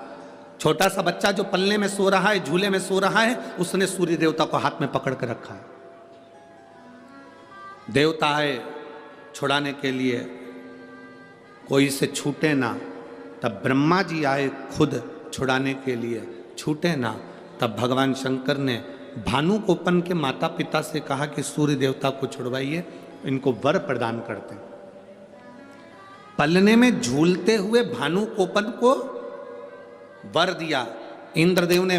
छोटा सा बच्चा जो पलने में सो रहा है, झूले में सो रहा है, उसने सूर्य देवता को हाथ में पकड़ कर रखा है। देवता आए छुड़ाने के लिए, कोई से छूटे ना, तब ब्रह्मा जी आए खुद छुड़ाने के लिए, छूटे ना। तब भगवान शंकर ने भानु कोपन के माता पिता से कहा कि सूर्य देवता को छुड़वाइए, इनको वर प्रदान करते हैं। पलने में झूलते हुए भानु कोपन को वर दिया, इंद्रदेव ने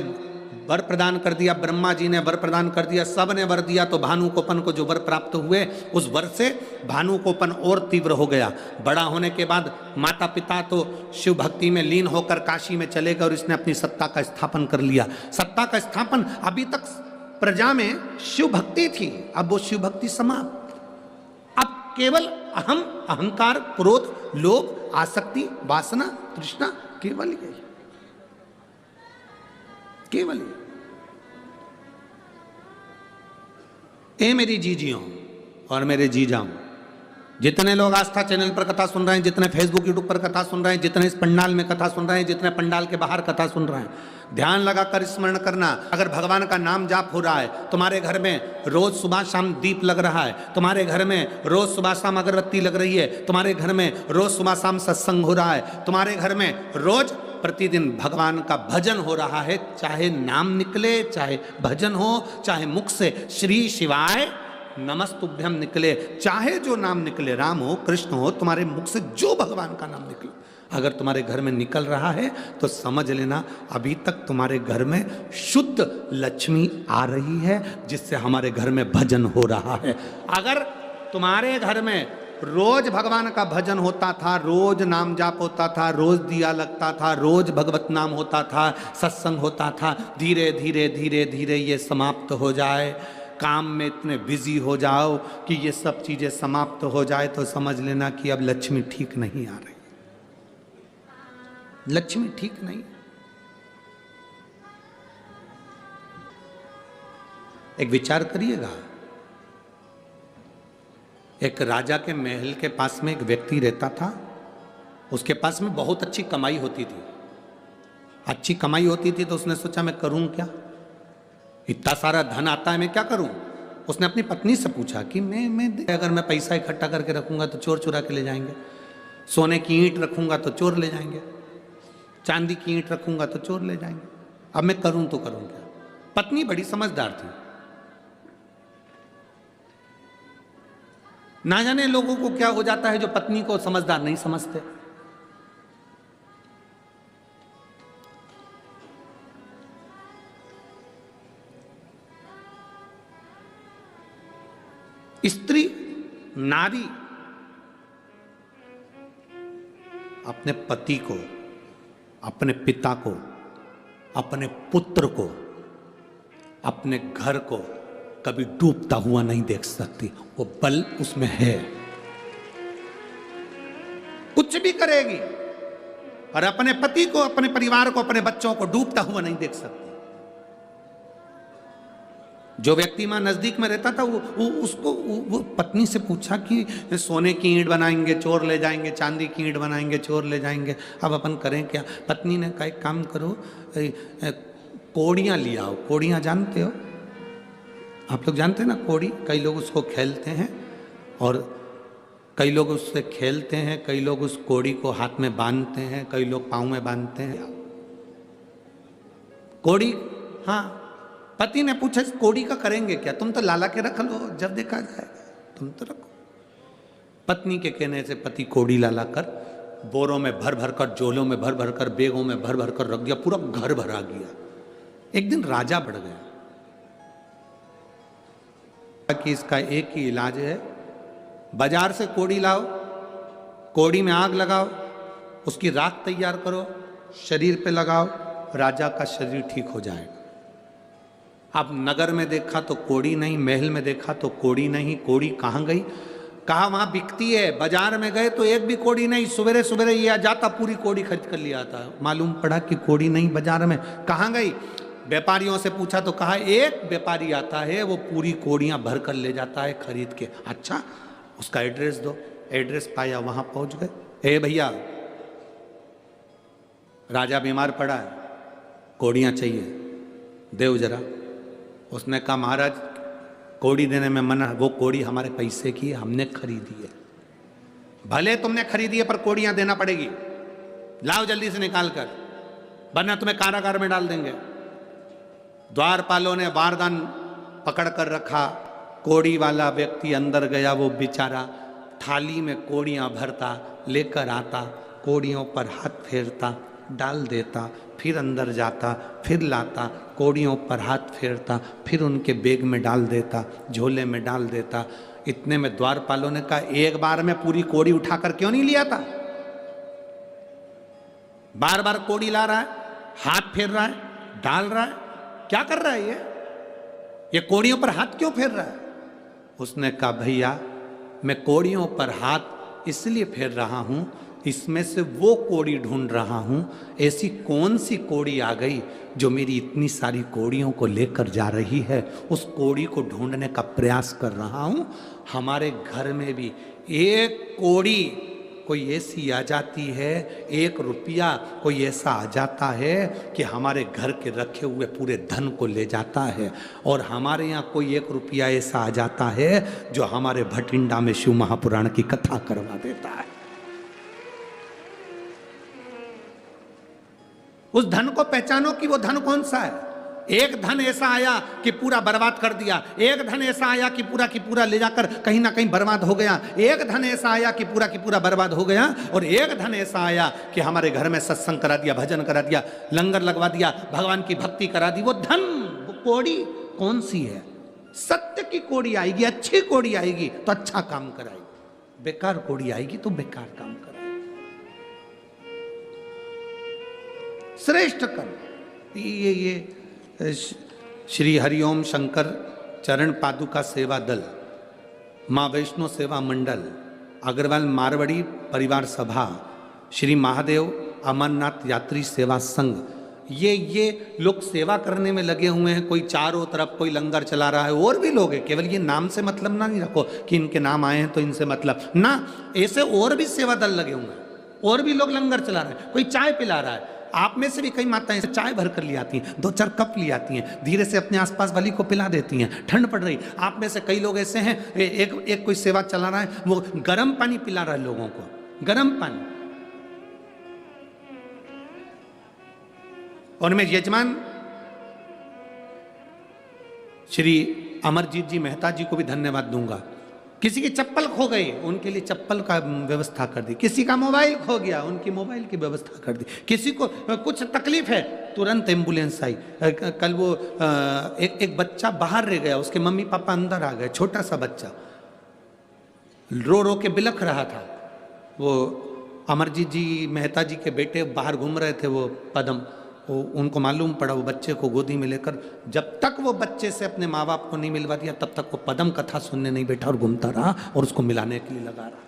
वर प्रदान कर दिया, ब्रह्मा जी ने वर प्रदान कर दिया, सब ने वर दिया। तो भानु कोपन को जो वर प्राप्त हुए, उस वर से भानु कोपन और तीव्र हो गया। बड़ा होने के बाद माता पिता तो शिव भक्ति में लीन होकर काशी में चले गए और इसने अपनी सत्ता का स्थापन कर लिया। सत्ता का स्थापन, अभी तक प्रजा में शिव भक्ति थी, अब वो शिव भक्ति समाप्त। अब केवल अहम, अहंकार, क्रोध, लोभ, आसक्ति, वासना, तृष्णा, केवल यही, केवल ये। ए मेरी जीजियों और मेरे जीजाओं, जितने लोग आस्था चैनल पर कथा सुन रहे हैं, जितने फेसबुक यूट्यूब पर कथा सुन रहे हैं, जितने इस पंडाल में कथा सुन रहे हैं, जितने पंडाल के बाहर कथा सुन रहे हैं, ध्यान लगाकर स्मरण करना। अगर भगवान का नाम जाप हो रहा है, तुम्हारे घर में रोज सुबह शाम दीप लग रहा है, तुम्हारे घर में रोज सुबह शाम अगरबत्ती लग रही है, तुम्हारे घर में रोज सुबह शाम सत्संग हो रहा है, तुम्हारे घर में रोज प्रतिदिन भगवान का भजन हो रहा है, चाहे नाम निकले, चाहे भजन हो, चाहे मुख से श्री शिवाय नमस्तुभ्यम निकले, चाहे जो नाम निकले, राम हो, कृष्ण हो, तुम्हारे मुख से जो भगवान का नाम निकले, अगर तुम्हारे घर में निकल रहा है तो समझ लेना अभी तक तुम्हारे घर में शुद्ध लक्ष्मी आ रही है, जिससे हमारे घर में भजन हो रहा है। अगर तुम्हारे घर में रोज भगवान का भजन होता था, रोज नाम जाप होता था, रोज दिया लगता था, रोज भगवत नाम होता था, सत्संग होता था, धीरे धीरे धीरे धीरे ये समाप्त हो जाए, काम में इतने बिजी हो जाओ कि ये सब चीजें समाप्त हो जाए, तो समझ लेना कि अब लक्ष्मी ठीक नहीं आ रही, लक्ष्मी ठीक नहीं। एक विचार करिएगा, एक राजा के महल के पास में एक व्यक्ति रहता था, उसके पास में बहुत अच्छी कमाई होती थी। अच्छी कमाई होती थी तो उसने सोचा मैं करूं क्या, इतना सारा धन आता है, मैं क्या करूं। उसने अपनी पत्नी से पूछा कि मैं अगर मैं पैसा इकट्ठा करके रखूंगा तो चोर चुरा के ले जाएंगे, सोने की ईंट रखूंगा तो चोर ले जाएंगे, चांदी की ईंट रखूंगा तो चोर ले जाएंगे, अब मैं करूं तो करूं क्या। पत्नी बड़ी समझदार थी, ना जाने लोगों को क्या हो जाता है जो पत्नी को समझदार नहीं समझते। स्त्री, नारी अपने पति को, अपने पिता को, अपने पुत्र को, अपने घर को कभी डूबता हुआ नहीं देख सकती। वो बल उसमें है, कुछ भी करेगी, पर अपने पति को, अपने परिवार को, अपने बच्चों को डूबता हुआ नहीं देख सकती। जो व्यक्ति वहां नजदीक में रहता था वो पत्नी से पूछा कि सोने की ईंट बनाएंगे चोर ले जाएंगे, चांदी की ईंट बनाएंगे चोर ले जाएंगे, अब अपन करें क्या। पत्नी ने कहा एक काम करो, कोड़ियाँ लिया आओ। कोड़ियाँ जानते हो आप लोग, जानते हैं ना कोड़ी, कई लोग उसको खेलते हैं और कई लोग उससे खेलते हैं, कई लोग उस कोड़ी को हाथ में बांधते हैं, कई लोग पाँव में बांधते हैं। कोड़ी हाँ। पति ने पूछा इस कोड़ी का करेंगे क्या, तुम तो लाला के रख लो, जब देखा जाएगा, तुम तो रखो। पत्नी के कहने से पति कोड़ी लाला कर बोरों में भर भर कर, जोलों में भर भर कर, बेगों में भर भर कर रख दिया, पूरा घर भरा गया। एक दिन राजा बढ़ गया कि इसका एक ही इलाज है, बाजार से कोड़ी लाओ, कोड़ी में आग लगाओ, उसकी राख तैयार करो, शरीर पे लगाओ, राजा का शरीर ठीक हो जाएगा। अब नगर में देखा तो कोड़ी नहीं, महल में देखा तो कोड़ी नहीं, कोड़ी कहाँ गई? कहा वहां बिकती है। बाजार में गए तो एक भी कोड़ी नहीं, सवेरे सवेरे ये आ जाता पूरी कोड़ी खरीद कर लिया आता। मालूम पड़ा कि कोड़ी नहीं बाजार में, कहाँ गई? व्यापारियों से पूछा तो कहा एक व्यापारी आता है, वो पूरी कोड़ियां भर कर ले जाता है खरीद के। अच्छा, उसका एड्रेस दो। एड्रेस पाया, वहां पहुंच गए। ए भैया, राजा बीमार पड़ा है, कोड़ियां चाहिए, देव जरा। उसने कहा महाराज कोड़ी देने में मना, वो कोड़ी हमारे पैसे की है, हमने खरीदी है। भले तुमने खरीदी है पर कोड़ियां देना पड़ेगी, लाओ जल्दी से निकाल कर, वरना तुम्हें कारागार में डाल देंगे। द्वारपालों ने बारदान पकड़ कर रखा, कोड़ी वाला व्यक्ति अंदर गया, वो बेचारा थाली में कोड़ियां भरता, लेकर आता, कोड़ियों पर हाथ फेरता, डाल देता, फिर अंदर जाता, फिर लाता, कोड़ियों पर हाथ फेरता, फिर उनके बैग में डाल देता, झोले में डाल देता। इतने में द्वारपालों ने कहा एक बार में पूरी कोड़ी उठाकर क्यों नहीं लिया था? बार बार कोड़ी ला रहा है, हाथ फेर रहा है, डाल रहा है, क्या कर रहा है ये कोड़ियों पर हाथ क्यों फेर रहा है? उसने कहा भैया मैं कोड़ियों पर हाथ इसलिए फेर रहा हूं, इसमें से वो कोड़ी ढूंढ रहा हूं, ऐसी कौन सी कोड़ी आ गई जो मेरी इतनी सारी कोड़ियों को लेकर जा रही है, उस कोड़ी को ढूंढने का प्रयास कर रहा हूं। हमारे घर में भी एक कोड़ी कोई ऐसी आ जाती है, 1 रुपया कोई ऐसा आ जाता है कि हमारे घर के रखे हुए पूरे धन को ले जाता है, और हमारे यहाँ कोई 1 रुपया ऐसा आ जाता है जो हमारे भटिंडा में शिव महापुराण की कथा करवा देता है। उस धन को पहचानो कि वो धन कौन सा है। एक धन ऐसा आया कि पूरा बर्बाद कर दिया, एक धन ऐसा आया कि पूरा ले जाकर कहीं ना कहीं बर्बाद हो गया, एक धन ऐसा आया कि पूरा बर्बाद हो गया, और एक धन ऐसा आया कि हमारे घर में सत्संग करा दिया, भजन करा दिया, लंगर लगवा दिया, भगवान की भक्ति करा दी। वो धन, वो कोड़ी कौन सी है? सत्य की कोड़ी आएगी, अच्छी कोड़ी आएगी तो अच्छा काम कराएगी, बेकार कोड़ी आएगी तो बेकार काम कराएगी। श्रेष्ठ कर्म ये श्री हरिओम शंकर चरण पादुका सेवा दल, माँ वैष्णो सेवा मंडल, अग्रवाल मारवाड़ी परिवार सभा, श्री महादेव अमरनाथ यात्री सेवा संघ, ये लोग सेवा करने में लगे हुए हैं। कोई चारों तरफ कोई लंगर चला रहा है, और भी लोग हैं। केवल ये नाम से मतलब ना नहीं रखो कि इनके नाम आए हैं तो इनसे मतलब ना, ऐसे और भी सेवा दल लगे हुए हैं, और भी लोग लंगर चला रहे हैं। कोई चाय पिला रहा है, आप में से भी कई माताएं चाय भर कर ले आती हैं, 2-4 कप ले आती हैं, धीरे से अपने आसपास वाली को पिला देती हैं। ठंड पड़ रही, आप में से कई लोग ऐसे हैं, एक कोई सेवा चला रहा है, वो गर्म पानी पिला रहा है लोगों को, गर्म पानी। और मैं यजमान श्री अमरजीत जी मेहता जी को भी धन्यवाद दूंगा। किसी की चप्पल खो गई, उनके लिए चप्पल का व्यवस्था कर दी। किसी का मोबाइल खो गया, उनकी मोबाइल की व्यवस्था कर दी। किसी को कुछ तकलीफ है, तुरंत एम्बुलेंस आई। कल वो एक बच्चा बाहर रह गया, उसके मम्मी पापा अंदर आ गए, छोटा सा बच्चा रो रो के बिलख रहा था। वो अमरजीत जी मेहता जी के बेटे बाहर घूम रहे थे, वो पदम, उनको मालूम पड़ा, वो बच्चे को गोदी में लेकर, जब तक वो बच्चे से अपने माँ बाप को नहीं मिलवा दिया तब तक वो पदम कथा सुनने नहीं बैठा और घूमता रहा और उसको मिलाने के लिए लगा रहा।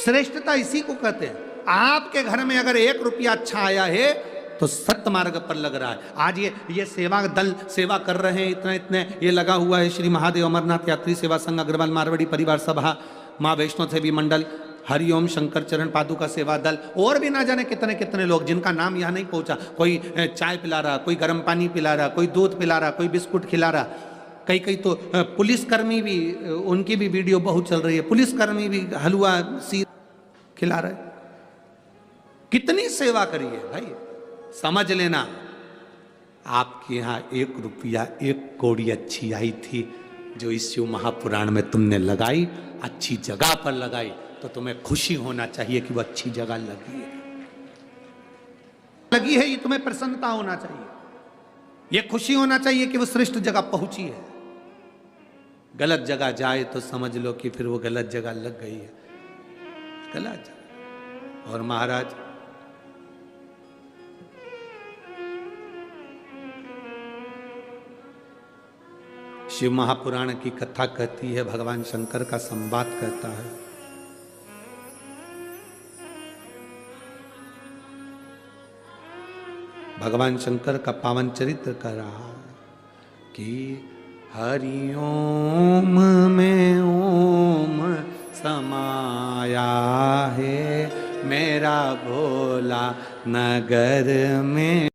श्रेष्ठता इसी को कहते हैं। आपके घर में अगर 1 रुपया अच्छा आया है तो सत्य मार्ग पर लग रहा है। आज ये सेवा दल सेवा कर रहे हैं, इतने ये लगा हुआ है। श्री महादेव अमरनाथ यात्री सेवा संघ, अग्रवाल मारवाड़ी परिवार सभा, माँ वैष्णो देवी मंडल, हरिओम शंकर चरण पादुका सेवा दल, और भी ना जाने कितने कितने लोग जिनका नाम यहाँ नहीं पहुँचा। कोई चाय पिला रहा, कोई गर्म पानी पिला रहा, कोई दूध पिला रहा, कोई बिस्कुट खिला रहा। कई तो पुलिसकर्मी भी, उनकी भी वीडियो बहुत चल रही है, पुलिसकर्मी भी हलवा सी खिला रहे। कितनी सेवा करी है भाई, समझ लेना। आपके यहाँ 1 रुपया 1 कौड़ी अच्छी आई थी, जो इस शिव महापुराण में तुमने लगाई, अच्छी जगह पर लगाई, तो तुम्हें खुशी होना चाहिए कि वो अच्छी जगह लगी है, ये तुम्हें प्रसन्नता होना चाहिए, ये खुशी होना चाहिए कि वो श्रेष्ठ जगह पहुंची है। गलत जगह जाए तो समझ लो कि फिर वो गलत जगह लग गई है, गलत जगह। और महाराज शिव महापुराण की कथा कहती है, भगवान शंकर का संवाद कहता है। भगवान शंकर का पावन चरित्र कह रहा है कि हरि ओम में ओम समाया है, मेरा भोला नगर में